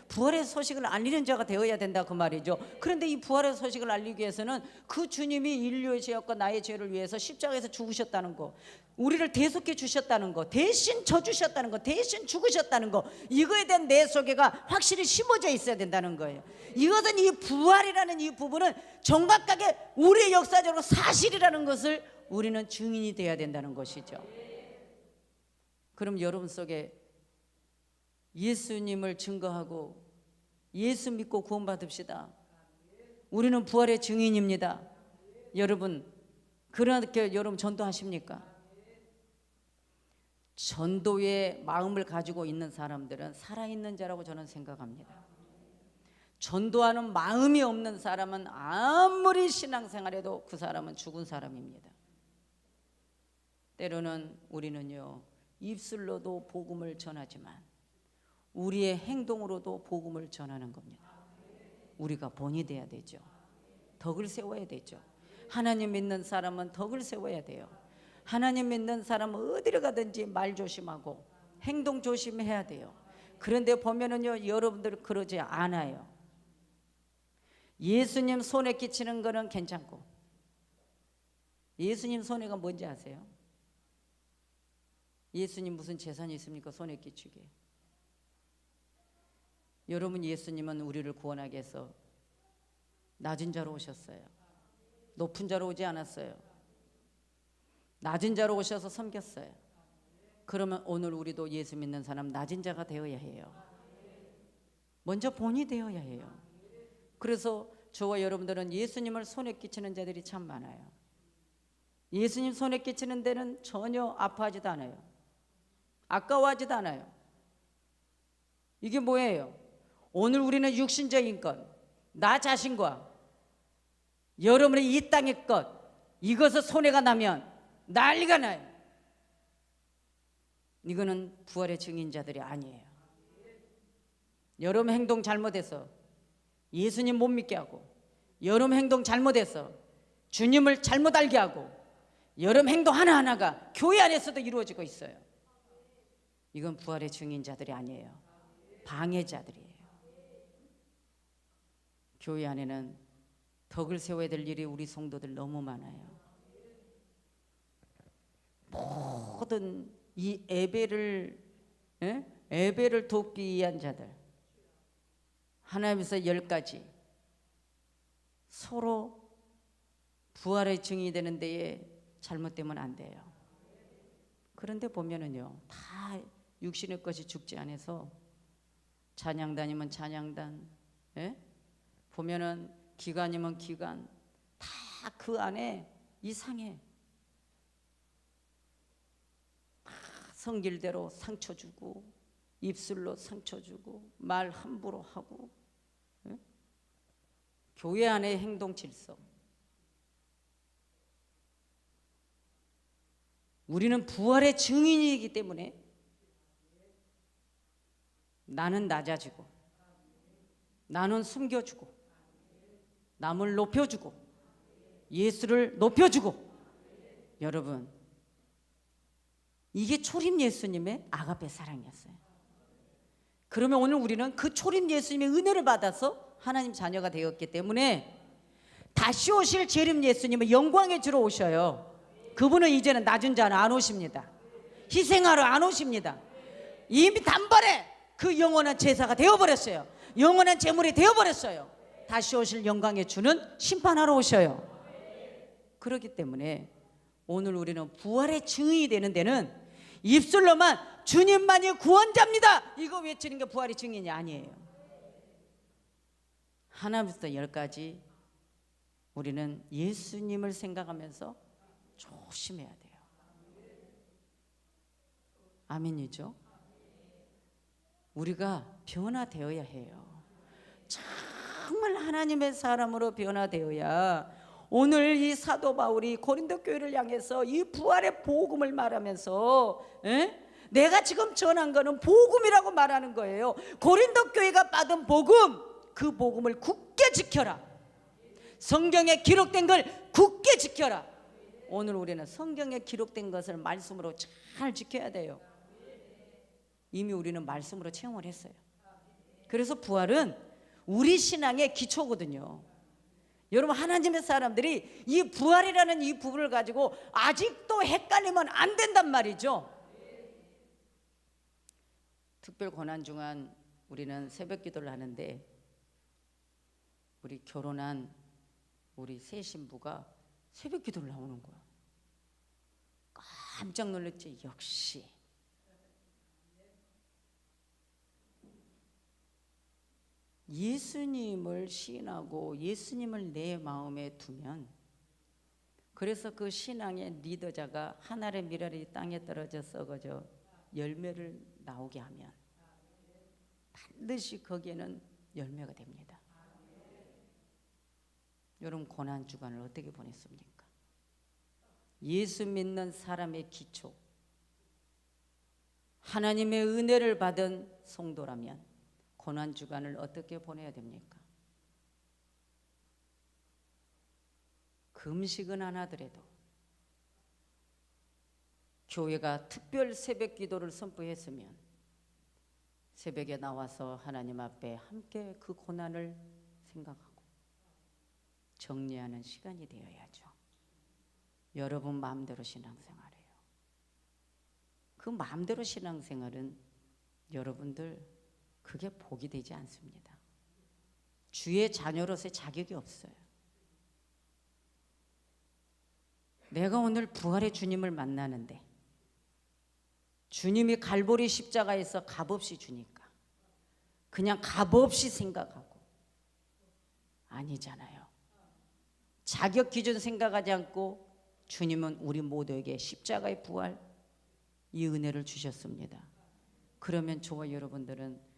부활의 소식을 알리는 자가 되어야 된다 그 말이죠. 그런데 이 부활의 소식을 알리기 위해서는 그 주님이 인류의 죄악과 나의 죄를 위해서 십자가에서 죽으셨다는 거, 우리를 대속해 주셨다는 거, 대신 져주셨다는 거, 대신 죽으셨다는 거, 이거에 대한 내 속에가 확실히 심어져 있어야 된다는 거예요. 이것은 이 부활이라는 이 부분은 정확하게 우리의 역사적으로 사실이라는 것을 우리는 증인이 돼야 된다는 것이죠. 그럼 여러분 속에 예수님을 증거하고 예수 믿고 구원받읍시다. 우리는 부활의 증인입니다. 여러분 그렇게 여러분 전도하십니까? 전도의 마음을 가지고 있는 사람들은 살아있는 자라고 저는 생각합니다. 전도하는 마음이 없는 사람은 아무리 신앙생활해도 그 사람은 죽은 사람입니다. 때로는 우리는요 입술로도 복음을 전하지만 우리의 행동으로도 복음을 전하는 겁니다. 우리가 본이 돼야 되죠. 덕을 세워야 되죠. 하나님 믿는 사람은 덕을 세워야 돼요. 하나님 믿는 사람은 어디를 가든지 말 조심하고 행동 조심해야 돼요. 그런데 보면은요 여러분들 그러지 않아요. 예수님 손에 끼치는 거는 괜찮고 예수님 손해가 뭔지 아세요? 예수님 무슨 재산이 있습니까? 손에 끼치게. 여러분 예수님은 우리를 구원하기 위해서 낮은 자로 오셨어요. 높은 자로 오지 않았어요. 낮은 자로 오셔서 섬겼어요. 그러면 오늘 우리도 예수 믿는 사람 낮은 자가 되어야 해요. 먼저 본이 되어야 해요. 그래서 저와 여러분들은 예수님을 손에 끼치는 자들이 참 많아요. 예수님 손에 끼치는 데는 전혀 아파하지도 않아요. 아까워하지도 않아요. 이게 뭐예요? 오늘 우리는 육신적인 것, 나 자신과 여러분의 이 땅의 것, 이것을 손해가 나면 난리가 나요. 이거는 부활의 증인자들이 아니에요. 여러분 행동 잘못해서 예수님 못 믿게 하고, 여러분 행동 잘못해서 주님을 잘못 알게 하고, 여러분 행동 하나하나가 교회 안에서도 이루어지고 있어요. 이건 부활의 증인자들이 아니에요. 방해자들이에요. 교회 안에는 덕을 세워야 될 일이 우리 성도들 너무 많아요. 모든 이 예배를 돕기 위한 자들, 하나님께서 10가지 서로 부활의 증인이 되는 데에 잘못되면 안 돼요. 그런데 보면은요, 다 육신의 것이 죽지 않아서 찬양단이면 찬양단, 보면은 기간이면 기간, 다 그 안에 이상해. 성질대로 상처 주고, 입술로 상처 주고, 말 함부로 하고, 교회 안의 행동 질서. 우리는 부활의 증인이기 때문에 나는 낮아지고, 나는 숨겨주고, 남을 높여주고, 예수를 높여주고. 여러분, 이게 초림 예수님의 아가페 사랑이었어요. 그러면 오늘 우리는 그 초림 예수님의 은혜를 받아서 하나님 자녀가 되었기 때문에 다시 오실 재림 예수님은 영광의 주로 오셔요. 그분은 이제는 낮은 자는 안 오십니다. 희생하러 안 오십니다. 이미 단번에 그 영원한 제사가 되어버렸어요. 영원한 제물이 되어버렸어요. 다시 오실 영광의 주는 심판하러 오셔요. 그렇기 때문에 오늘 우리는 부활의 증인이 되는 데는 입술로만 주님만이 구원자입니다, 이거 외치는 게 부활의 증인이 아니에요. 하나부터 10가지 우리는 예수님을 생각하면서 조심해야 돼요. 아멘이죠? 우리가 변화되어야 해요. 정말 하나님의 사람으로 변화되어야 오늘 이 사도 바울이 고린도 교회를 향해서 이 부활의 복음을 말하면서 내가 지금 전한 거는 복음이라고 말하는 거예요. 고린도 교회가 받은 복음, 그 복음을 굳게 지켜라. 성경에 기록된 걸 굳게 지켜라. 오늘 우리는 성경에 기록된 것을 말씀으로 잘 지켜야 돼요. 이미 우리는 말씀으로 체험을 했어요. 그래서 부활은 우리 신앙의 기초거든요. 여러분, 하나님의 사람들이 이 부활이라는 이 부분을 가지고 아직도 헷갈리면 안 된단 말이죠. 특별 고난 중간 우리는 새벽 기도를 하는데, 우리 결혼한 우리 새 신부가 새벽 기도를 나오는 거야. 깜짝 놀랐지. 역시 예수님을 시인하고 예수님을 내 마음에 두면, 그래서 그 신앙의 리더자가 하늘의 미랄이 땅에 떨어져 썩어져 열매를 나오게 하면 반드시 거기에는 열매가 됩니다. 여러분, 고난 주간을 어떻게 보냈습니까? 예수 믿는 사람의 기초, 하나님의 은혜를 받은 성도라면 고난 주간을 어떻게 보내야 됩니까? 금식은 안 하더라도 교회가 특별 새벽 기도를 선포했으면 새벽에 나와서 하나님 앞에 함께 그 고난을 생각하고 정리하는 시간이 되어야죠. 여러분 마음대로 신앙생활해요. 그 마음대로 신앙생활은 여러분들 그게 복이 되지 않습니다. 주의 자녀로서의 자격이 없어요. 내가 오늘 부활의 주님을 만나는데 주님이 갈보리 십자가에서 값없이 주니까 그냥 값없이 생각하고 아니잖아요. 자격 기준 생각하지 않고 주님은 우리 모두에게 십자가의 부활 이 은혜를 주셨습니다. 그러면 저와 여러분들은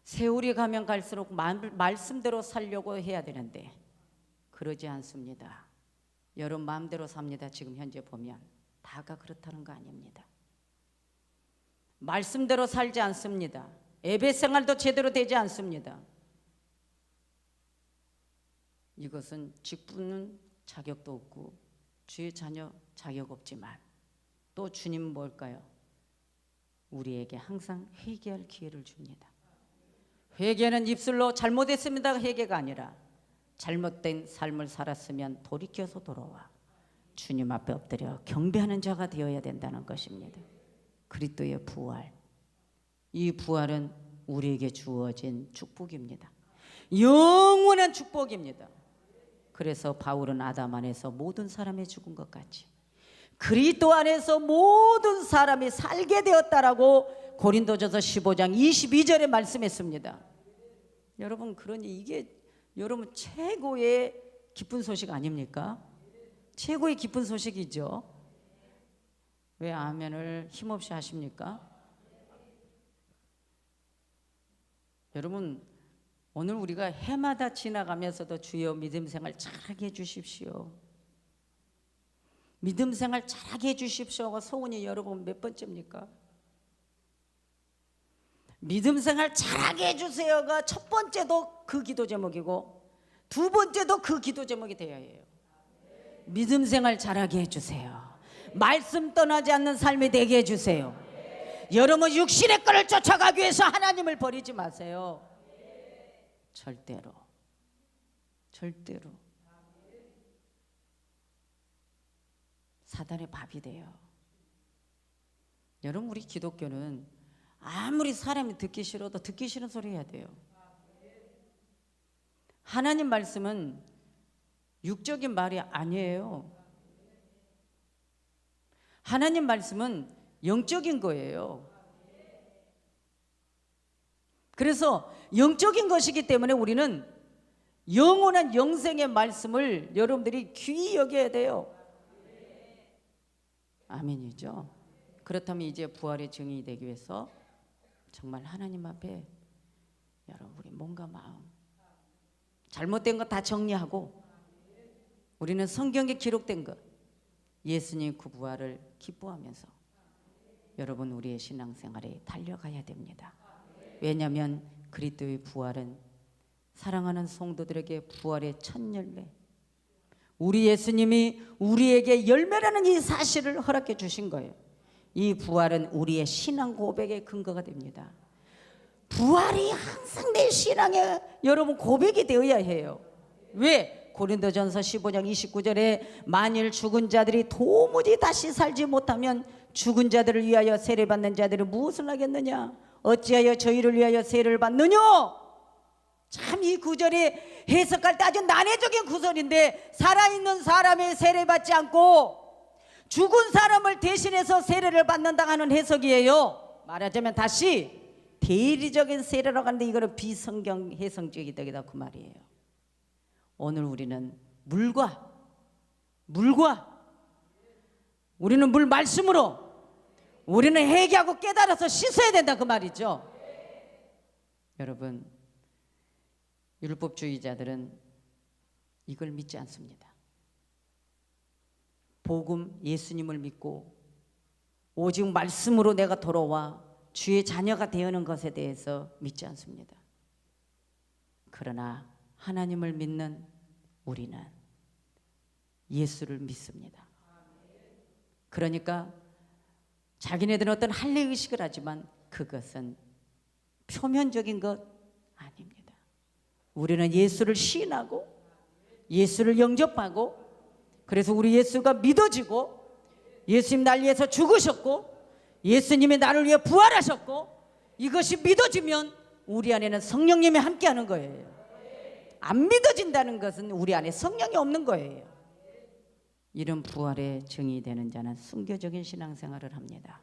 세월이 가면 갈수록 말씀대로 살려고 해야 되는데 그러지 않습니다. 여러분 마음대로 삽니다. 지금 현재 보면 다가 그렇다는 거 아닙니다. 말씀대로 살지 않습니다. 예배 생활도 제대로 되지 않습니다. 이것은 직분은 자격도 없고 주의 자녀 자격 없지만 또 주님은 뭘까요? 우리에게 항상 회개할 기회를 줍니다. 회개는 입술로 잘못했습니다가 회개가 아니라 잘못된 삶을 살았으면 돌이켜서 돌아와 주님 앞에 엎드려 경배하는 자가 되어야 된다는 것입니다. 그리스도의 부활, 이 부활은 우리에게 주어진 축복입니다. 영원한 축복입니다. 그래서 바울은 아담 안에서 모든 사람이 죽은 것 같이 그리스도 안에서 모든 사람이 살게 되었다라고 고린도전서 15장 22절에 말씀했습니다. 여러분 그러니 이게 여러분 최고의 기쁜 소식 아닙니까? 최고의 기쁜 소식이죠. 왜 아멘을 힘없이 하십니까? 여러분 오늘 우리가 해마다 지나가면서도 주여 믿음 생활 잘하게 해주십시오. 믿음 생활 잘하게 해주십시오가 소원이 여러분 몇 번째입니까? 믿음 생활 잘하게 해주세요가 첫 번째도 그 기도 제목이고 두 번째도 그 기도 제목이 되어야 해요. 믿음 생활 잘하게 해주세요. 말씀 떠나지 않는 삶이 되게 해주세요. 여러분 육신의 끈을 쫓아가기 위해서 하나님을 버리지 마세요. 절대로 사단의 밥이 돼요. 여러분 우리 기독교는 아무리 사람이 듣기 싫어도 듣기 싫은 소리 해야 돼요. 하나님 말씀은 육적인 말이 아니에요. 하나님 말씀은 영적인 거예요. 그래서 영적인 것이기 때문에 우리는 영원한 영생의 말씀을 여러분들이 귀히 여겨야 돼요. 아멘이죠. 그렇다면 이제 부활의 증인이 되기 위해서 정말 하나님 앞에 여러분 우리 몸과 마음 잘못된 거 다 정리하고 우리는 성경에 기록된 것 예수님 그 부활을 기뻐하면서 여러분 우리의 신앙생활에 달려가야 됩니다. 왜냐하면 그리스도의 부활은 사랑하는 성도들에게 부활의 첫 열매, 우리 예수님이 우리에게 열매라는 이 사실을 허락해 주신 거예요. 이 부활은 우리의 신앙 고백의 근거가 됩니다. 부활이 항상 내 신앙의 여러분 고백이 되어야 해요. 왜? 고린도전서 15장 29절에 만일 죽은 자들이 도무지 다시 살지 못하면 죽은 자들을 위하여 세례받는 자들은 무엇을 하겠느냐? 어찌하여 저희를 위하여 세례를 받느냐? 참 이 구절이 해석할 때 아주 난해적인 구절인데 살아있는 사람이 세례받지 않고 죽은 사람을 대신해서 세례를 받는다 하는 해석이에요. 말하자면 다시 대리적인 세례라고 하는데 이거는 비성경 해석적이다 그 말이에요. 오늘 우리는 물과 우리는 물 말씀으로 우리는 회개하고 깨달아서 씻어야 된다 그 말이죠. 여러분 율법주의자들은 이걸 믿지 않습니다. 복음 예수님을 믿고 오직 말씀으로 내가 돌아와 주의 자녀가 되는 것에 대해서 믿지 않습니다. 그러나 하나님을 믿는 우리는 예수를 믿습니다. 그러니까 자기네들은 어떤 할례의식을 하지만 그것은 표면적인 것 아닙니다. 우리는 예수를 시인하고 예수를 영접하고 그래서 우리 예수가 믿어지고 예수님 날 위해서 죽으셨고 예수님이 나를 위해 부활하셨고 이것이 믿어지면 우리 안에는 성령님이 함께하는 거예요. 안 믿어진다는 것은 우리 안에 성령이 없는 거예요. 이런 부활의 증이 되는 자는 순교적인 신앙생활을 합니다.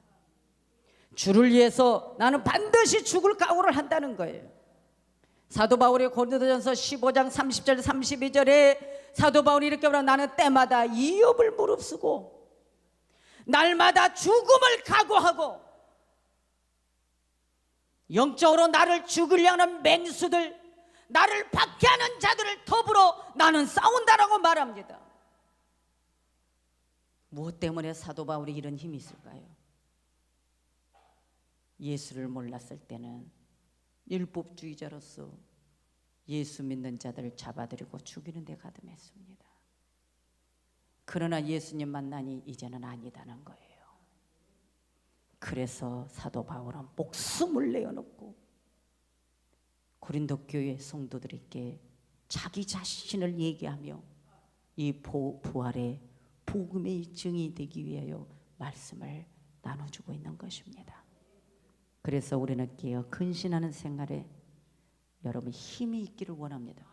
주를 위해서 나는 반드시 죽을 각오를 한다는 거예요. 사도 바울의 고린도전서 15장 30절 32절에 사도 바울이 이렇게 말하고 나는 때마다 이업을 무릅쓰고 날마다 죽음을 각오하고 영적으로 나를 죽으려 하는 맹수들, 나를 박해하는 자들을 더불어 나는 싸운다라고 말합니다. 무엇 때문에 사도 바울이 이런 힘이 있을까요? 예수를 몰랐을 때는 율법주의자로서 예수 믿는 자들을 잡아들이고 죽이는 데 가담했습니다. 그러나 예수님 만나니 이제는 아니다는 거예요. 그래서 사도 바울은 목숨을 내어놓고 고린도 교회 성도들에게 자기 자신을 얘기하며 이 부활의 복음의 증이 되기 위하여 말씀을 나눠주고 있는 것입니다. 그래서 우리는 깨어 근신하는 생활에 여러분 힘이 있기를 원합니다.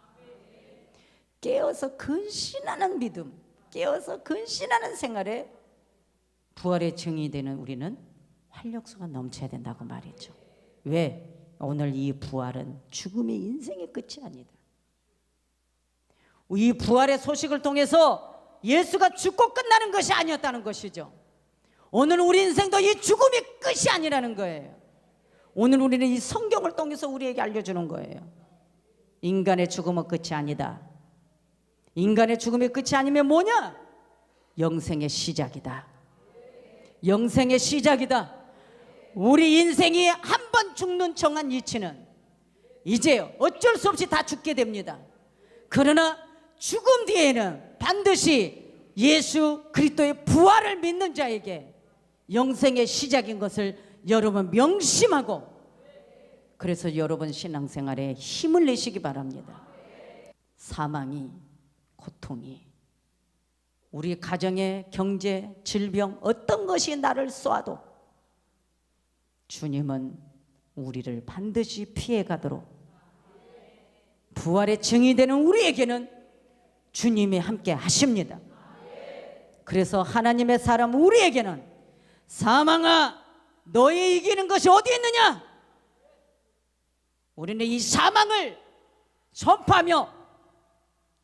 깨어서 근신하는 믿음, 깨어서 근신하는 생활에 부활의 증이 되는 우리는 활력소가 넘쳐야 된다고 말했죠. 왜? 오늘 이 부활은 죽음의 인생의 끝이 아니다. 이 부활의 소식을 통해서 예수가 죽고 끝나는 것이 아니었다는 것이죠. 오늘 우리 인생도 이 죽음이 끝이 아니라는 거예요. 오늘 우리는 이 성경을 통해서 우리에게 알려주는 거예요. 인간의 죽음은 끝이 아니다. 인간의 죽음의 끝이 아니면 뭐냐? 영생의 시작이다. 영생의 시작이다. 우리 인생이 한 번 죽는 정한 이치는 이제 어쩔 수 없이 다 죽게 됩니다. 그러나 죽음 뒤에는 반드시 예수 그리스도의 부활을 믿는 자에게 영생의 시작인 것을 여러분 명심하고, 그래서 여러분 신앙생활에 힘을 내시기 바랍니다. 사망이, 고통이, 우리 가정의 경제, 질병 어떤 것이 나를 쏘아도 주님은 우리를 반드시 피해가도록 부활의 증이 되는 우리에게는 주님이 함께 하십니다. 그래서 하나님의 사람 우리에게는 사망아 너의 이기는 것이 어디 있느냐? 우리는 이 사망을 선포하며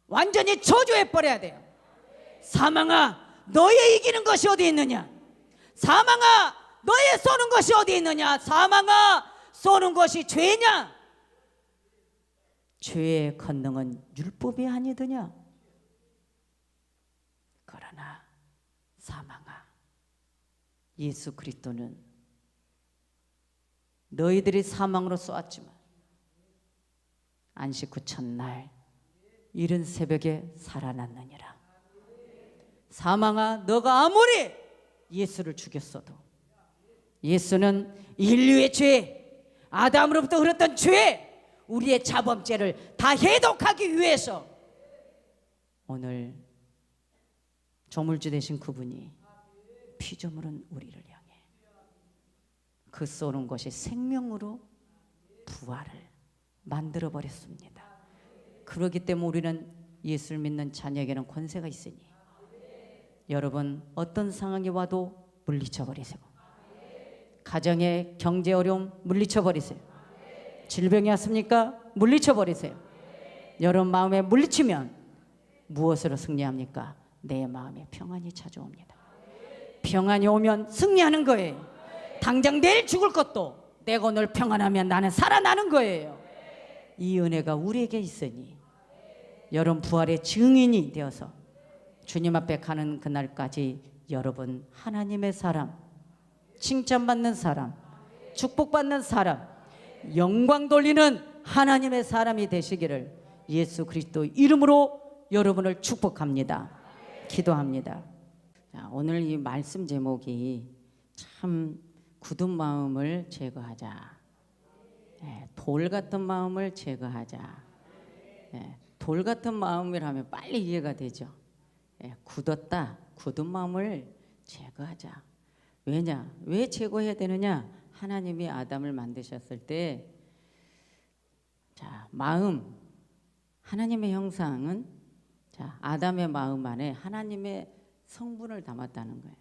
완전히 저주해 버려야 돼요. 사망아 너의 이기는 것이 어디 있느냐? 사망아 너의 쏘는 것이 어디 있느냐? 사망아 쏘는 것이 죄냐? 죄의 권능은 율법이 아니더냐? 그러나 사망아 예수 그리스도는 너희들이 사망으로 쏘았지만 안식 후 첫날 이른 새벽에 살아났느니라. 사망아 너가 아무리 예수를 죽였어도 예수는 인류의 죄, 아담으로부터 흘렀던 죄, 우리의 자범죄를 다 해독하기 위해서 오늘 조물주 되신 그분이 피조물은 우리를 향해 그 쏘는 것이 생명으로 부활을 만들어 버렸습니다. 그렇기 때문에 우리는 예수를 믿는 자녀에게는 권세가 있으니 여러분 어떤 상황이 와도 물리쳐 버리세요. 가정의 경제 어려움 물리쳐 버리세요. 질병이 왔습니까? 물리쳐 버리세요. 여러분 마음에 물리치면 무엇으로 승리합니까? 내 마음에 평안이 찾아옵니다. 평안이 오면 승리하는 거예요. 당장 내일 죽을 것도 내가 오늘 평안하면 나는 살아나는 거예요. 이 은혜가 우리에게 있으니 여러분 부활의 증인이 되어서 주님 앞에 가는 그날까지 여러분 하나님의 사람, 칭찬받는 사람, 축복받는 사람, 영광 돌리는 하나님의 사람이 되시기를 예수 그리스도 이름으로 여러분을 축복합니다. 기도합니다. 자, 오늘 이 말씀 제목이 참 굳은 마음을 제거하자. 돌 같은 마음을 제거하자. 돌 같은 마음이라면 빨리 이해가 되죠. 굳었다. 굳은 마음을 제거하자. 왜냐? 왜 제거해야 되느냐? 하나님이 아담을 만드셨을 때 자, 마음, 하나님의 형상은 자, 아담의 마음 안에 하나님의 성분을 담았다는 거예요.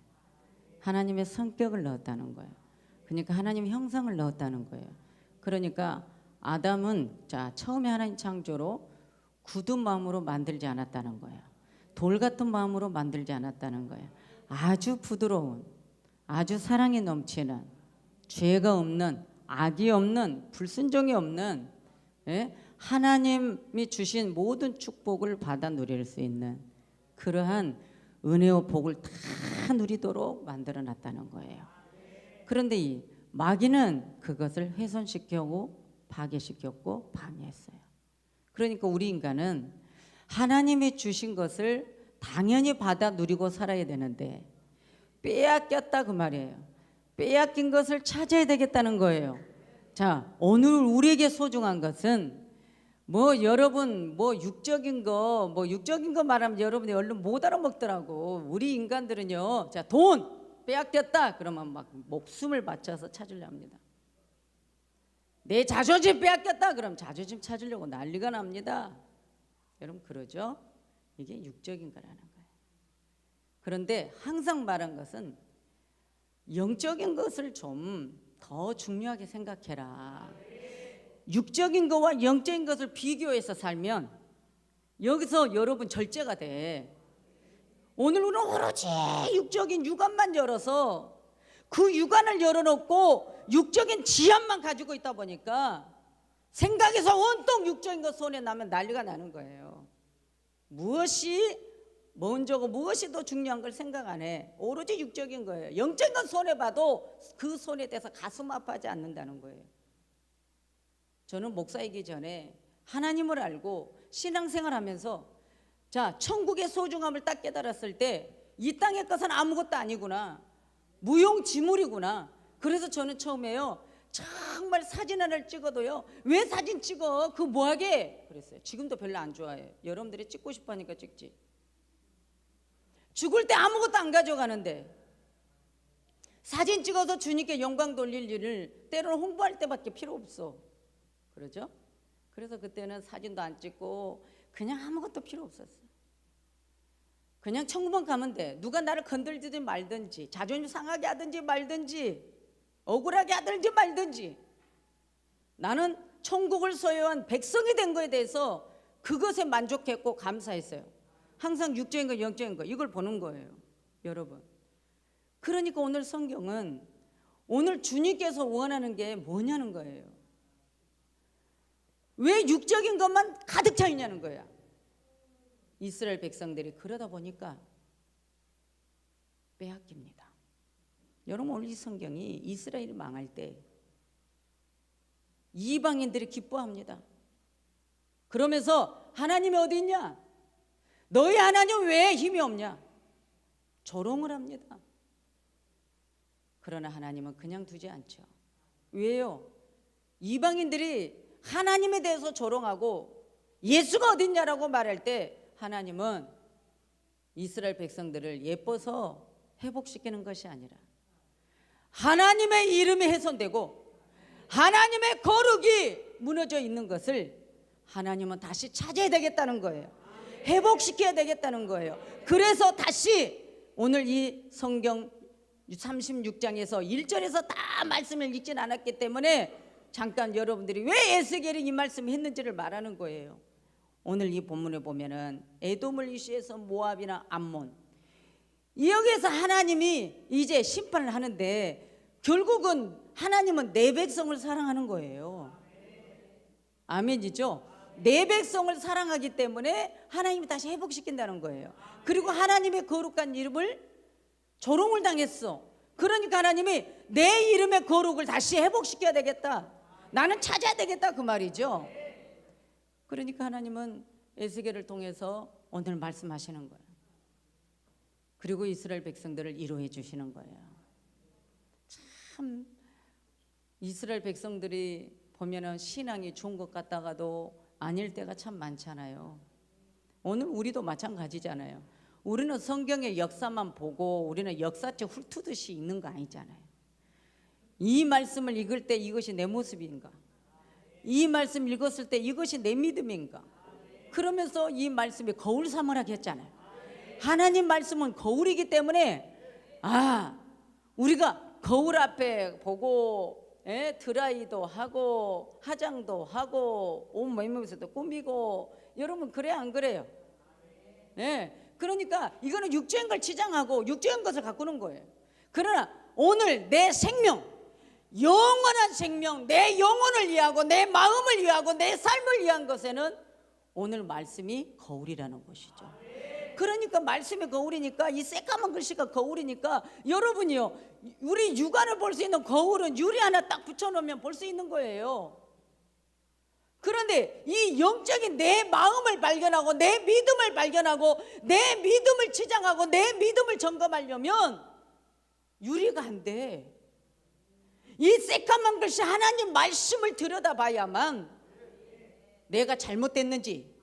하나님의 성격을 넣었다는 거예요. 그러니까 하나님의 형상을 넣었다는 거예요. 그러니까 아담은 자, 처음에 하나님 창조로 굳은 마음으로 만들지 않았다는 거예요. 돌 같은 마음으로 만들지 않았다는 거예요. 아주 부드러운, 아주 사랑이 넘치는, 죄가 없는, 악이 없는, 불순종이 없는, 예? 하나님이 주신 모든 축복을 받아 누릴 수 있는 그러한 은혜와 복을 다 누리도록 만들어 놨다는 거예요. 그런데 이 마귀는 그것을 훼손시켰고 파괴시켰고 방해했어요. 그러니까 우리 인간은 하나님이 주신 것을 당연히 받아 누리고 살아야 되는데 빼앗겼다 그 말이에요. 빼앗긴 것을 찾아야 되겠다는 거예요. 자, 오늘 우리에게 소중한 것은 뭐 여러분 뭐 육적인 거 말하면 여러분이 얼른 못 알아먹더라고. 우리 인간들은요. 자, 돈 빼앗겼다 그러면 막 목숨을 바쳐서 찾으려 합니다. 내 자존심 빼앗겼다 그럼 자존심 찾으려고 난리가 납니다. 여러분 그러죠? 이게 육적인 거라는 거예요. 그런데 항상 말한 것은 영적인 것을 좀 더 중요하게 생각해라. 육적인 것과 영적인 것을 비교해서 살면 여기서 여러분 절제가 돼. 오늘 우리는 오로지 육적인 육안만 열어서 그 육안을 열어놓고 육적인 지압만 가지고 있다 보니까 생각에서 온통 육적인 것 손에 나면 난리가 나는 거예요. 무엇이 먼저고 무엇이 더 중요한 걸 생각 안 해. 오로지 육적인 거예요. 영적인 건 손에 봐도 그 손에 대해서 가슴 아파하지 않는다는 거예요. 저는 목사이기 전에 하나님을 알고 신앙생활 하면서 자, 천국의 소중함을 딱 깨달았을 때 이 땅의 것은 아무것도 아니구나. 무용지물이구나. 그래서 저는 처음에요. 정말 사진 하나를 찍어도요. 왜 사진 찍어? 그거 뭐하게? 그랬어요. 지금도 별로 안 좋아해요. 여러분들이 찍고 싶어 하니까 찍지. 죽을 때 아무것도 안 가져가는데 사진 찍어서 주님께 영광 돌릴 일을 때로는 홍보할 때밖에 필요 없어. 그러죠? 그래서 그때는 사진도 안 찍고 그냥 아무것도 필요 없었어요. 그냥 천국만 가면 돼. 누가 나를 건들든지 말든지 자존심 상하게 하든지 말든지 억울하게 하든지 말든지 나는 천국을 소유한 백성이 된 거에 대해서 그것에 만족했고 감사했어요. 항상 육적인 거 영적인 거 이걸 보는 거예요. 여러분. 그러니까 오늘 성경은 오늘 주님께서 원하는 게 뭐냐는 거예요. 왜 육적인 것만 가득 차 있냐는 거야. 이스라엘 백성들이 그러다 보니까 빼앗깁니다. 여러분 오늘 이 성경이 이스라엘이 망할 때 이방인들이 기뻐합니다. 그러면서 하나님이 어디 있냐? 너희 하나님 왜 힘이 없냐? 조롱을 합니다. 그러나 하나님은 그냥 두지 않죠. 왜요? 이방인들이 하나님에 대해서 조롱하고 예수가 어디 있냐라고 말할 때 하나님은 이스라엘 백성들을 예뻐서 회복시키는 것이 아니라 하나님의 이름이 훼손되고 하나님의 거룩이 무너져 있는 것을 하나님은 다시 찾아야 되겠다는 거예요. 회복시켜야 되겠다는 거예요. 그래서 다시 오늘 이 성경 36장에서 1절에서 다 말씀을 읽진 않았기 때문에 잠깐 여러분들이 왜 에스겔이 이 말씀을 했는지를 말하는 거예요. 오늘 이 본문에 보면은 에돔을 이슈해서 모압이나 암몬 여기에서 하나님이 이제 심판을 하는데 결국은 하나님은 내 백성을 사랑하는 거예요. 아멘이죠? 내 백성을 사랑하기 때문에 하나님이 다시 회복시킨다는 거예요. 그리고 하나님의 거룩한 이름을 조롱을 당했어. 그러니까 하나님이 내 이름의 거룩을 다시 회복시켜야 되겠다. 나는 찾아야 되겠다 그 말이죠. 그러니까 하나님은 에스겔을 통해서 오늘 말씀하시는 거예요. 그리고 이스라엘 백성들을 위로해 주시는 거예요. 참 이스라엘 백성들이 보면은 신앙이 좋은 것 같다가도 아닐 때가 참 많잖아요. 오늘 우리도 마찬가지잖아요. 우리는 성경의 역사만 보고 우리는 역사책 훑듯이 읽는 거 아니잖아요. 이 말씀을 읽을 때 이것이 내 모습인가? 이 말씀 읽었을 때 이것이 내 믿음인가? 그러면서 이 말씀이 거울 삼으라고 했잖아요. 하나님 말씀은 거울이기 때문에 우리가 거울 앞에 보고 드라이도 하고 화장도 하고 옷 몸에서도 꾸미고 여러분 그래 안 그래요? 그러니까 이거는 육체인 걸 치장하고 육체인 것을 가꾸는 거예요. 그러나 오늘 내 생명, 영원한 생명, 내 영혼을 위하고 내 마음을 위하고 내 삶을 위한 것에는 오늘 말씀이 거울이라는 것이죠. 그러니까 말씀이 거울이니까 이 새까만 글씨가 거울이니까 여러분이요, 우리 육안을 볼 수 있는 거울은 유리 하나 딱 붙여놓으면 볼 수 있는 거예요. 그런데 이 영적인 내 마음을 발견하고 내 믿음을 발견하고 내 믿음을 치장하고 내 믿음을 점검하려면 유리가 안 돼. 이 새까만 글씨 하나님 말씀을 들여다봐야만 내가 잘못됐는지,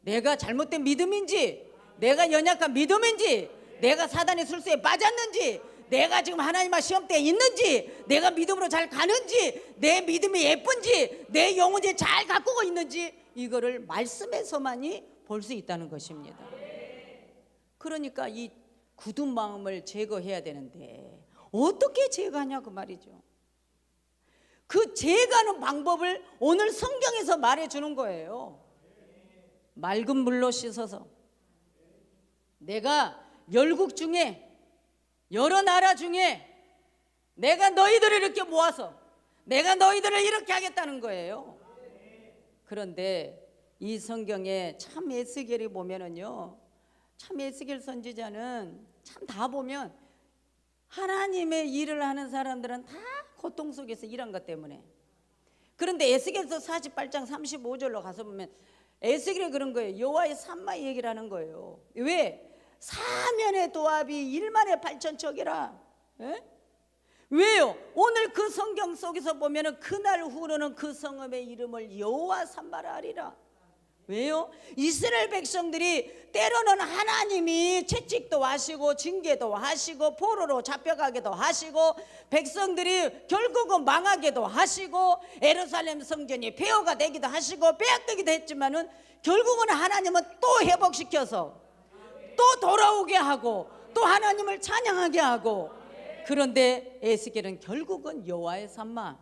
내가 잘못된 믿음인지, 내가 연약한 믿음인지, 내가 사단의 술수에 빠졌는지, 내가 지금 하나님과 시험대에 있는지, 내가 믿음으로 잘 가는지, 내 믿음이 예쁜지, 내 영혼이 잘 가꾸고 있는지, 이거를 말씀에서만이 볼 수 있다는 것입니다. 그러니까 이 굳은 마음을 제거해야 되는데 어떻게 제거하냐 그 말이죠. 그 제거하는 방법을 오늘 성경에서 말해주는 거예요. 맑은 물로 씻어서, 내가 열국 중에 여러 나라 중에 내가 너희들을 이렇게 모아서 내가 너희들을 이렇게 하겠다는 거예요. 그런데 이 성경에 참 에스겔이 보면은요, 참 에스겔 선지자는 참 다 보면 하나님의 일을 하는 사람들은 다 고통 속에서 일한 것 때문에. 그런데 에스겔서 48장 35절로 가서 보면 에스겔이 그런 거예요. 여호와의 산마 얘기를 하는 거예요. 왜? 사면의 도합이 1만에 8천척이라. 왜요? 오늘 그 성경 속에서 보면은 그날 후로는 그 성읍의 이름을 여호와 산마라 하리라. 왜요? 이스라엘 백성들이 때로는 하나님이 채찍도 하시고 징계도 하시고 포로로 잡혀가기도 하시고 백성들이 결국은 망하기도 하시고 예루살렘 성전이 폐허가 되기도 하시고 빼앗기기도 했지만은 결국은 하나님은 또 회복시켜서 또 돌아오게 하고 또 하나님을 찬양하게 하고. 그런데 에스겔은 결국은 여호와의 산마.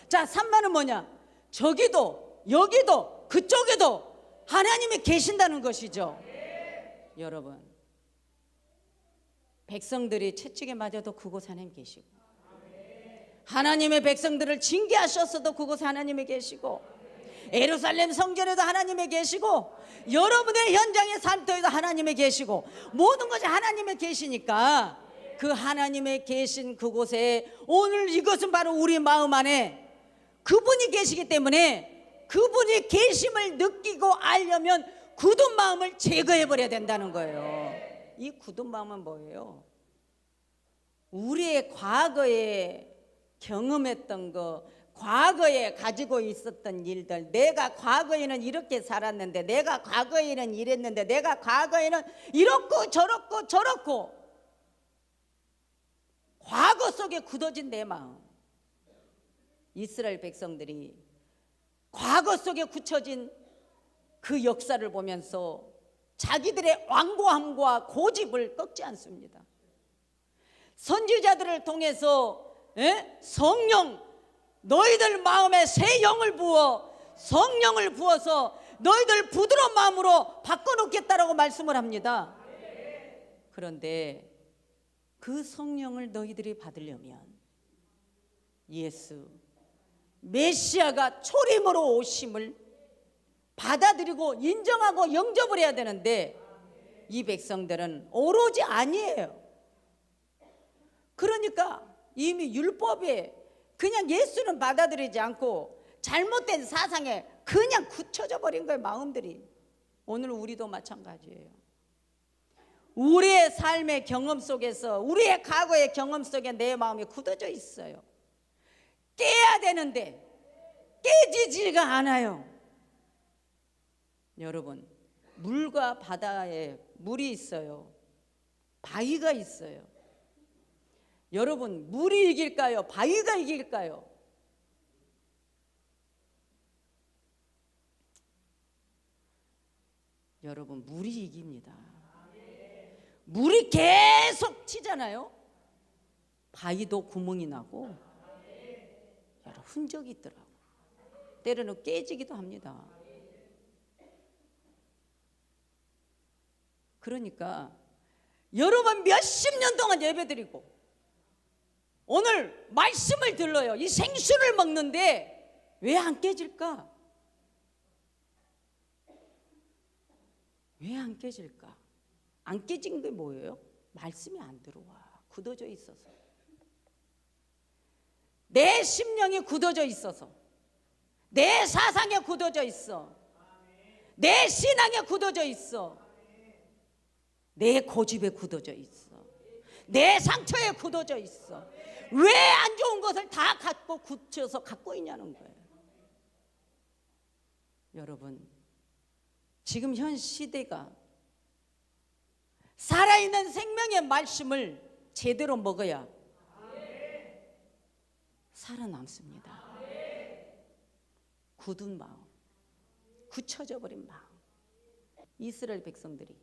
자, 산마는 뭐냐? 저기도 여기도 그쪽에도 하나님이 계신다는 것이죠. 여러분, 백성들이 채찍에 맞아도 그곳에 하나님 계시고, 하나님의 백성들을 징계하셨어도 그곳에 하나님이 계시고, 예루살렘 성전에도 하나님이 계시고, 여러분의 현장의 삶터에도 하나님이 계시고, 모든 것이 하나님이 계시니까 그 하나님의 계신 그곳에 오늘 이것은 바로 우리 마음 안에 그분이 계시기 때문에 그분이 계심을 느끼고 알려면 굳은 마음을 제거해 버려야 된다는 거예요. 이 굳은 마음은 뭐예요? 우리의 과거에 경험했던 거, 과거에 가지고 있었던 일들, 내가 과거에는 이렇게 살았는데, 내가 과거에는 이랬는데, 내가 과거에는 이렇고 저렇고 과거 속에 굳어진 내 마음. 이스라엘 백성들이 과거 속에 굳혀진 그 역사를 보면서 자기들의 완고함과 고집을 꺾지 않습니다. 선지자들을 통해서 성령, 너희들 마음에 새 영을 부어, 성령을 부어서 너희들 부드러운 마음으로 바꿔놓겠다라고 말씀을 합니다. 그런데 그 성령을 너희들이 받으려면 예수 메시아가 초림으로 오심을 받아들이고 인정하고 영접을 해야 되는데 이 백성들은 오로지 아니에요. 그러니까 이미 율법에 그냥 예수는 받아들이지 않고 잘못된 사상에 그냥 굳혀져 버린 거예요, 마음들이. 오늘 우리도 마찬가지예요. 우리의 삶의 경험 속에서, 우리의 과거의 경험 속에 내 마음이 굳어져 있어요. 깨야 되는데 깨지지가 않아요. 여러분, 물과 바다에 물이 있어요. 바위가 있어요. 여러분, 물이 이길까요? 바위가 이길까요? 여러분, 물이 이깁니다. 물이 계속 튀잖아요. 바위도 구멍이 나고 여러 흔적이 있더라고. 때로는 깨지기도 합니다. 그러니까 여러분 몇십 년 동안 예배드리고 오늘 말씀을 들러요. 이 생수를 먹는데 왜 안 깨질까? 왜 안 깨질까? 안 깨진 게 뭐예요? 말씀이 안 들어와. 굳어져 있어서. 내 심령이 굳어져 있어서, 내 사상에 굳어져 있어, 내 신앙에 굳어져 있어, 내 고집에 굳어져 있어, 내 상처에 굳어져 있어. 왜 안 좋은 것을 다 갖고 굳혀서 갖고 있냐는 거예요. 여러분, 지금 현 시대가 살아있는 생명의 말씀을 제대로 먹어야 살아남습니다. 굳은 마음, 굳혀져 버린 마음. 이스라엘 백성들이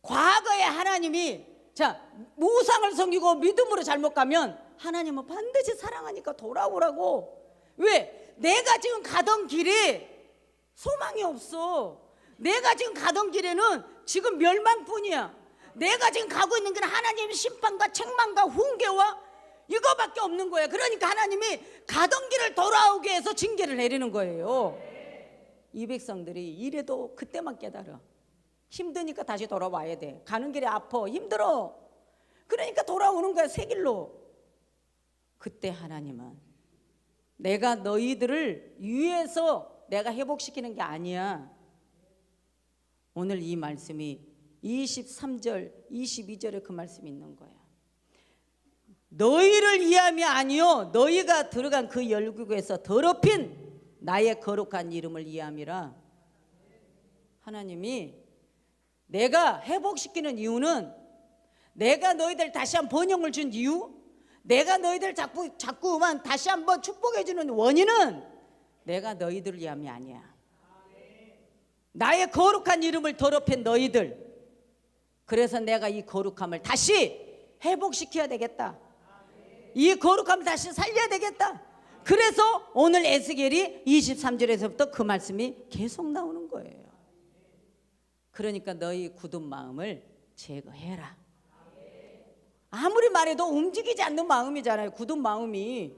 과거에 하나님이 우상을 섬기고 믿음으로 잘못 가면 하나님은 반드시 사랑하니까 돌아오라고. 왜? 내가 지금 가던 길에 소망이 없어. 내가 지금 가던 길에는 지금 멸망뿐이야. 내가 지금 가고 있는 길은 하나님의 심판과 책망과 훈계와 이거밖에 없는 거예요. 그러니까 하나님이 가던 길을 돌아오게 해서 징계를 내리는 거예요. 이 백성들이 이래도 그때만 깨달아. 힘드니까 다시 돌아와야 돼. 가는 길에 아파, 힘들어. 그러니까 돌아오는 거야, 새 길로. 그때 하나님은 내가 너희들을 위해서 내가 회복시키는 게 아니야. 오늘 이 말씀이 23절, 22절에 그 말씀이 있는 거야. 너희를 위함이 아니요 너희가 들어간 그 열국에서 더럽힌 나의 거룩한 이름을 위함이라. 하나님이 내가 회복시키는 이유는, 내가 너희들 다시 한번 번영을 준 이유, 내가 너희들 자꾸만 다시 한번 축복해 주는 원인은 내가 너희들을 위함이 아니야. 나의 거룩한 이름을 더럽힌 너희들, 그래서 내가 이 거룩함을 다시 회복시켜야 되겠다. 이 거룩함을 다시 살려야 되겠다. 그래서 오늘 에스겔이 23절에서부터 그 말씀이 계속 나오는 거예요. 그러니까 너희 굳은 마음을 제거해라. 아무리 말해도 움직이지 않는 마음이잖아요, 굳은 마음이.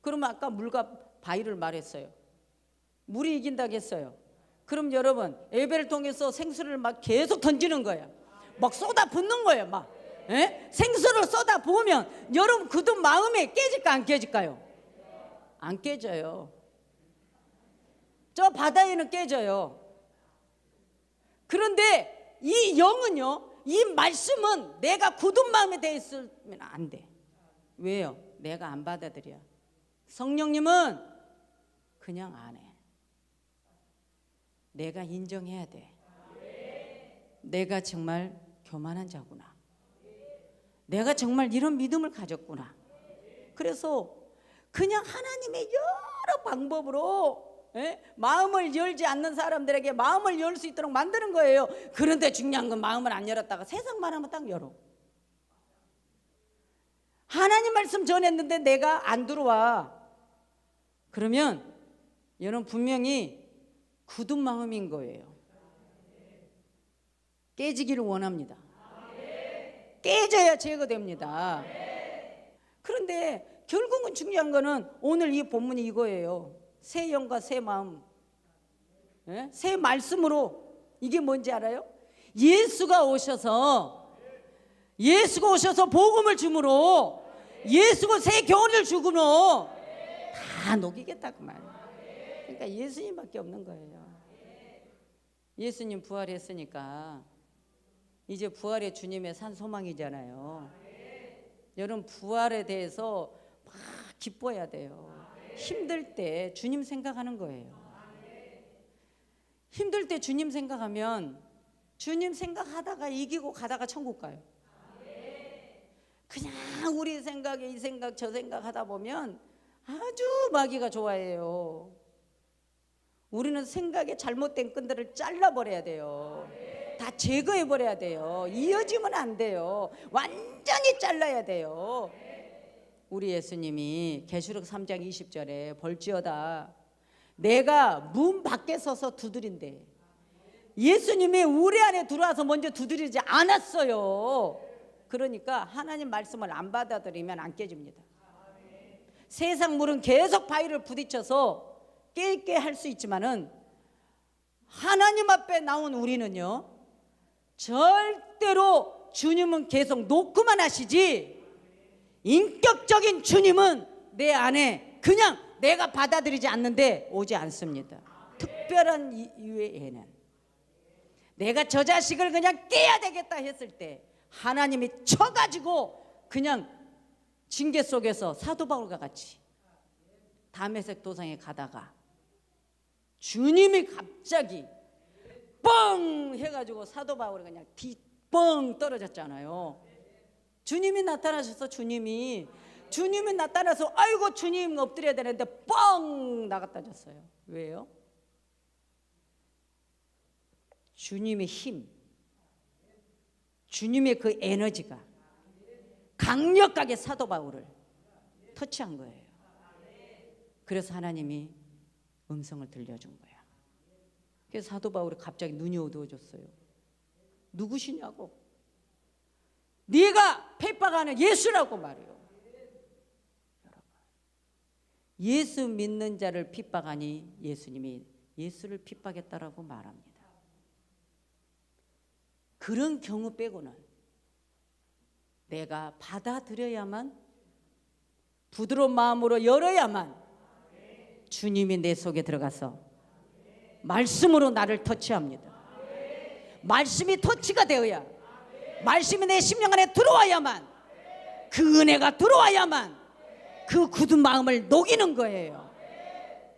그러면 아까 물과 바위를 말했어요. 물이 이긴다고 했어요. 그럼 여러분, 예배를 통해서 생수를 막 계속 던지는 거예요. 막 쏟아 붓는 거예요, 막. 예? 생수를 쏟아 부으면 여러분 굳은 마음이 깨질까 안 깨질까요? 안 깨져요. 저 바다에는 깨져요. 그런데 이 영은요, 이 말씀은 내가 굳은 마음에 대해 있으면 안 돼. 왜요? 내가 안 받아들여. 성령님은 그냥 안 해. 내가 인정해야 돼. 내가 정말 교만한 자구나. 내가 정말 이런 믿음을 가졌구나. 그래서 그냥 하나님의 여러 방법으로 마음을 열지 않는 사람들에게 마음을 열 수 있도록 만드는 거예요. 그런데 중요한 건 마음을 안 열었다가 세상 말하면 딱 열어. 하나님 말씀 전했는데 내가 안 들어와. 그러면 여러분 분명히 굳은 마음인 거예요. 깨지기를 원합니다. 깨져야 제거됩니다. 그런데 결국은 중요한 거는 오늘 이 본문이 이거예요. 새 영과 새 마음, 새 말씀으로. 이게 뭔지 알아요? 예수가 오셔서 복음을 주므로, 예수가 새 교훈을 주므로 다 녹이겠다 그 말이에요. 그러니까 예수님밖에 없는 거예요. 예수님 부활했으니까 이제 부활의 주님의 산 소망이잖아요. 여러분 부활에 대해서 막 기뻐해야 돼요. 힘들 때 주님 생각하는 거예요. 힘들 때 주님 생각하면 주님 생각하다가 이기고 가다가 천국 가요. 그냥 우리 생각에 이 생각 저 생각 하다 보면 아주 마귀가 좋아해요. 우리는 생각에 잘못된 끈들을 잘라버려야 돼요. 다 제거해버려야 돼요. 이어지면 안 돼요. 완전히 잘라야 돼요. 우리 예수님이 계시록 3장 20절에 볼지어다 내가 문 밖에 서서 두드린대. 예수님이 우리 안에 들어와서 먼저 두드리지 않았어요. 그러니까 하나님 말씀을 안 받아들이면 안 깨집니다. 세상 물은 계속 바위를 부딪혀서 깨게 할 수 있지만은 하나님 앞에 나온 우리는요 절대로 주님은 계속 놓고만 하시지 인격적인 주님은 내 안에 그냥 내가 받아들이지 않는데 오지 않습니다. 특별한 이유에는 내가 저 자식을 그냥 깨야 되겠다 했을 때 하나님이 쳐가지고 그냥 징계 속에서 사도 바울과 같이 다메섹 도상에 가다가 주님이 갑자기 뻥 해가지고 사도 바울이 그냥 뻥 떨어졌잖아요. 주님이 나타나셔서 주님이 나타나서 아이고 주님 엎드려야 되는데 뻥 나갔다 졌어요. 왜요? 주님의 힘, 주님의 그 에너지가 강력하게 사도 바울을 터치한 거예요. 그래서 하나님이 음성을 들려준 거야. 그래서 사도 바울이 갑자기 눈이 어두워졌어요. 누구시냐고. 네가 핍박하는 예수라고 말해요. 여러분, 예수 믿는 자를 핍박하니 예수님이 예수를 핍박했다라고 말합니다. 그런 경우 빼고는 내가 받아들여야만 부드러운 마음으로 열어야만 주님이 내 속에 들어가서 말씀으로 나를 터치합니다. 말씀이 터치가 되어야 말씀이 내 심령 안에 들어와야만 그 은혜가 들어와야만 그 굳은 마음을 녹이는 거예요.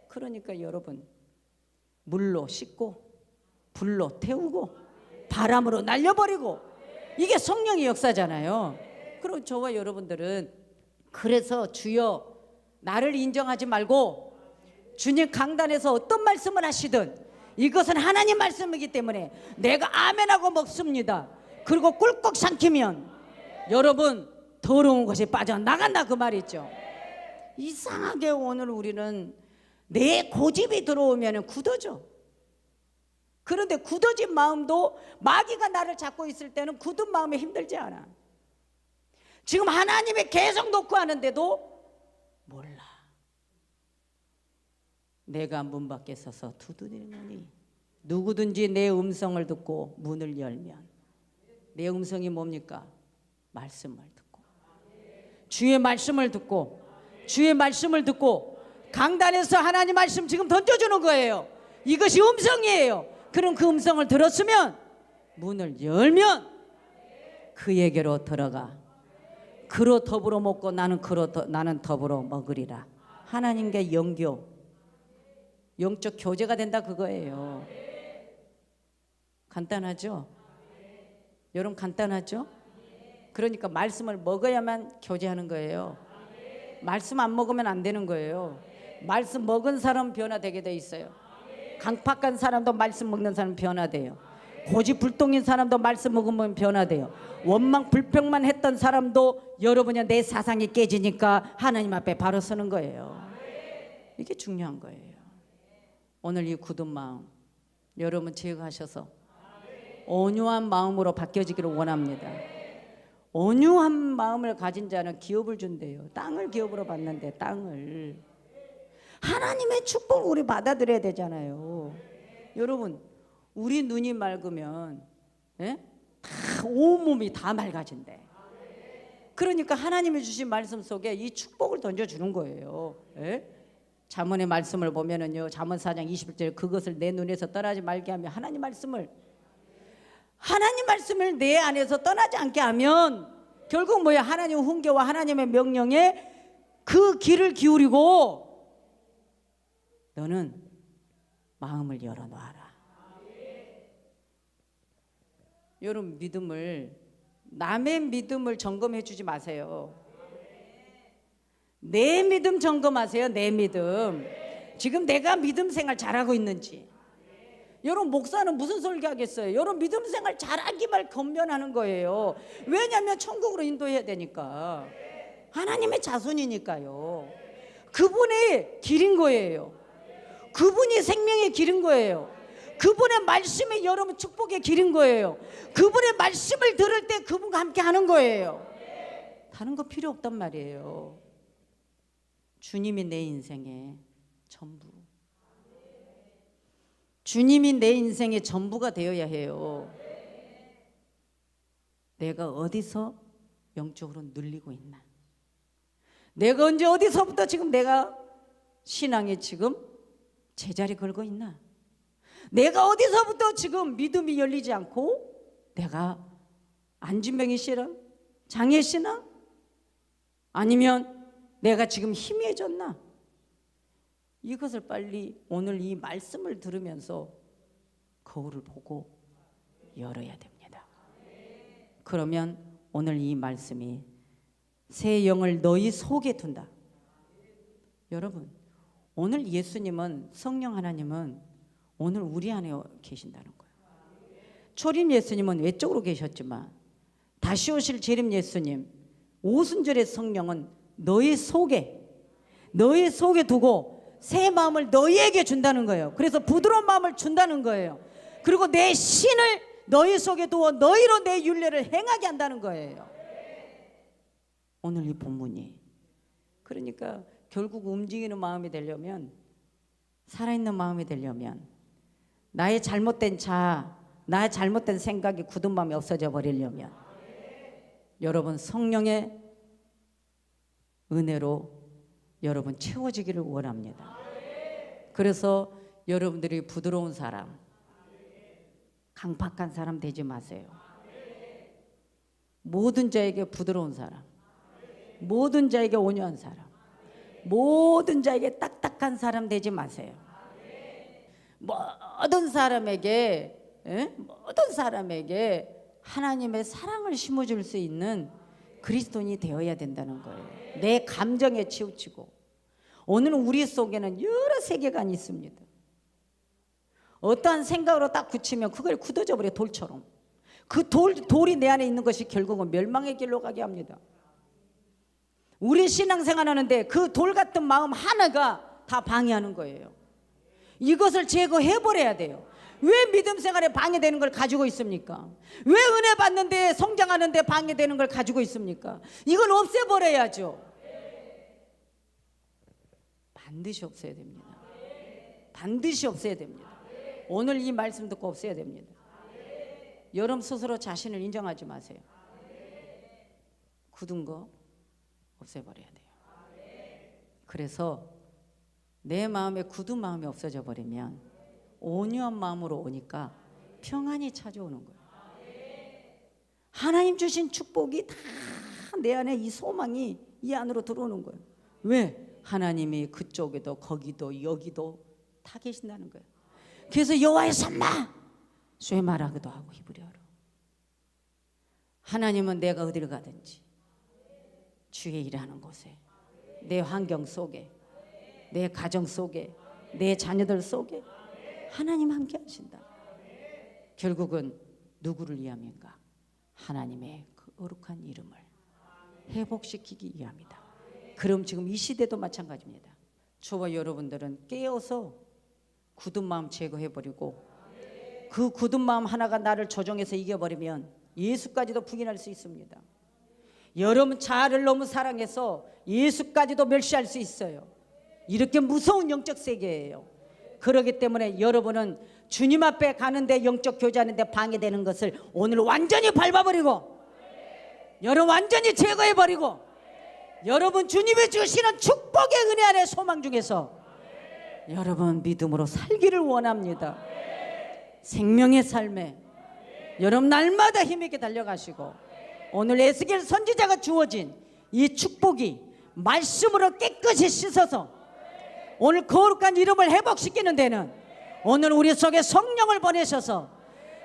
그러니까 여러분 물로 씻고 불로 태우고 바람으로 날려버리고 이게 성령의 역사잖아요. 그리고 저와 여러분들은 그래서 주여 나를 인정하지 말고 주님 강단에서 어떤 말씀을 하시든 이것은 하나님 말씀이기 때문에 내가 아멘하고 먹습니다. 그리고 꿀꺽 삼키면 여러분 더러운 것이 빠져나간다 그 말이죠. 이상하게 오늘 우리는 내 고집이 들어오면 굳어져. 그런데 굳어진 마음도 마귀가 나를 잡고 있을 때는 굳은 마음이 힘들지 않아. 지금 하나님이 계속 놓고 하는데도 몰라. 내가 문 밖에 서서 두드리노니 누구든지 내 음성을 듣고 문을 열면 내 음성이 뭡니까? 말씀을 듣고 주의 말씀을 듣고 주의 말씀을 듣고 강단에서 하나님 말씀 지금 던져주는 거예요. 이것이 음성이에요. 그럼 그 음성을 들었으면 문을 열면 그에게로 들어가 그로 더불어 먹고 나는 더불어 먹으리라. 하나님과 영적 교제가 된다 그거예요. 간단하죠? 여러분 간단하죠? 그러니까 말씀을 먹어야만 교제하는 거예요. 말씀 안 먹으면 안 되는 거예요. 말씀 먹은 사람 변화되게 돼 있어요. 강팍한 사람도 말씀 먹는 사람 변화돼요. 고집불통인 사람도 말씀 먹으면 변화돼요. 원망 불평만 했던 사람도 여러분이 내 사상이 깨지니까 하나님 앞에 바로 서는 거예요. 이게 중요한 거예요. 오늘 이 굳은 마음 여러분 제거하셔서 온유한 마음으로 바뀌어지기를 원합니다. 온유한 마음을 가진 자는 기업을 준대요. 땅을 기업으로 받는데 땅을 하나님의 축복을 우리 받아들여야 되잖아요. 여러분 우리 눈이 맑으면 다 온몸이 다 맑아진대. 그러니까 하나님이 주신 말씀 속에 이 축복을 던져주는 거예요. 잠언의 말씀을 보면은요 잠언 4장 21절 그것을 내 눈에서 떠나지 말게 하며 하나님 말씀을 내 안에서 떠나지 않게 하면 결국 뭐야? 하나님의 훈계와 하나님의 명령에 그 귀를 기울이고 너는 마음을 열어놔라. 여러분 남의 믿음을 점검해 주지 마세요. 내 믿음 점검하세요. 내 믿음. 지금 내가 믿음 생활 잘하고 있는지. 여러분 목사는 무슨 설교하겠어요? 여러분 믿음 생활 잘하기만 건면하는 거예요. 왜냐하면 천국으로 인도해야 되니까. 하나님의 자손이니까요. 그분의 길인 거예요. 그분이 생명의 길인 거예요. 그분의 말씀이 여러분 축복의 길인 거예요. 그분의 말씀을 들을 때 그분과 함께 하는 거예요. 다른 거 필요 없단 말이에요. 주님이 내 인생의 전부. 주님이 내 인생의 전부가 되어야 해요. 내가 어디서 영적으로 눌리고 있나? 내가 언제 어디서부터 지금 내가 신앙에 지금 제자리 걸고 있나? 내가 어디서부터 지금 믿음이 열리지 않고 내가 안진병이 신앙? 장애 신앙? 아니면 내가 지금 희미해졌나? 이것을 빨리 오늘 이 말씀을 들으면서 거울을 보고 열어야 됩니다. 그러면 오늘 이 말씀이 새 영을 너희 속에 둔다. 여러분, 오늘 예수님은, 성령 하나님은 오늘 우리 안에 계신다는 거예요. 초림 예수님은 외적으로 계셨지만 다시 오실 재림 예수님, 오순절의 성령은 너희 속에 두고 새 마음을 너희에게 준다는 거예요. 그래서 부드러운 마음을 준다는 거예요. 그리고 내 신을 너희 속에 두어 너희로 내 율례를 행하게 한다는 거예요. 오늘 이 본문이. 그러니까 결국 움직이는 마음이 되려면, 살아있는 마음이 되려면, 나의 잘못된 나의 잘못된 생각이 굳은 마음이 없어져 버리려면 여러분 성령의 은혜로 여러분 채워지기를 원합니다. 그래서 여러분들이 부드러운 사람, 강팍한 사람 되지 마세요. 모든 자에게 부드러운 사람, 모든 자에게 온유한 사람, 모든 자에게 딱딱한 사람 되지 마세요. 모든 사람에게 하나님의 사랑을 심어줄 수 있는 그리스도인이 되어야 된다는 거예요. 내 감정에 치우치고. 오늘 우리 속에는 여러 세계관이 있습니다. 어떠한 생각으로 딱 굳히면 그걸 굳어져 버려. 돌처럼. 그 돌이 내 안에 있는 것이 결국은 멸망의 길로 가게 합니다. 우리 신앙생활 하는데 그 돌 같은 마음 하나가 다 방해하는 거예요. 이것을 제거해버려야 돼요. 왜 믿음 생활에 방해되는 걸 가지고 있습니까? 왜 은혜 받는데 성장하는데 방해되는 걸 가지고 있습니까? 이걸 없애버려야죠. 반드시 없애야 됩니다. 반드시 없애야 됩니다. 오늘 이 말씀 듣고 없애야 됩니다. 여러분 스스로 자신을 인정하지 마세요. 굳은 거 없애버려야 돼요. 그래서 내 마음에 굳은 마음이 없어져 버리면 온유한 마음으로 오니까 평안이 찾아오는 거예요. 하나님 주신 축복이 다 내 안에 이 소망이 이 안으로 들어오는 거예요. 왜? 하나님이 그쪽에도 거기도 여기도 다 계신다는 거예요. 그래서 여호와의 산마 쇠마라기도 하고 히브리어로 하나님은 내가 어디를 가든지 주의 일하는 곳에, 내 환경 속에, 내 가정 속에, 내 자녀들 속에 하나님 함께 하신다. 결국은 누구를 위함인가? 하나님의 그 거룩한 이름을 회복시키기 위함이다. 그럼 지금 이 시대도 마찬가지입니다. 저와 여러분들은 깨어서 굳은 마음 제거해버리고 그 굳은 마음 하나가 나를 조종해서 이겨버리면 예수까지도 부인할 수 있습니다. 여러분 자아를 너무 사랑해서 예수까지도 멸시할 수 있어요. 이렇게 무서운 영적 세계예요. 그렇기 때문에 여러분은 주님 앞에 가는데 영적 교제하는데 방해되는 것을 오늘 완전히 밟아버리고 여러분 완전히 제거해버리고 여러분 주님이 주시는 축복의 은혜 안에 소망 중에서 여러분 믿음으로 살기를 원합니다. 생명의 삶에 여러분 날마다 힘있게 달려가시고 오늘 에스겔 선지자가 주어진 이 축복이 말씀으로 깨끗이 씻어서 오늘 거룩한 이름을 회복시키는 데는 오늘 우리 속에 성령을 보내셔서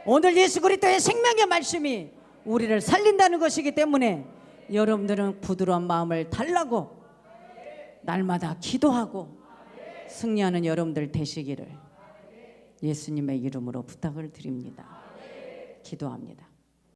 오늘 예수 그리스도의 생명의 말씀이 우리를 살린다는 것이기 때문에 여러분들은 부드러운 마음을 달라고 날마다 기도하고 승리하는 여러분들 되시기를 예수님의 이름으로 부탁을 드립니다. 기도합니다.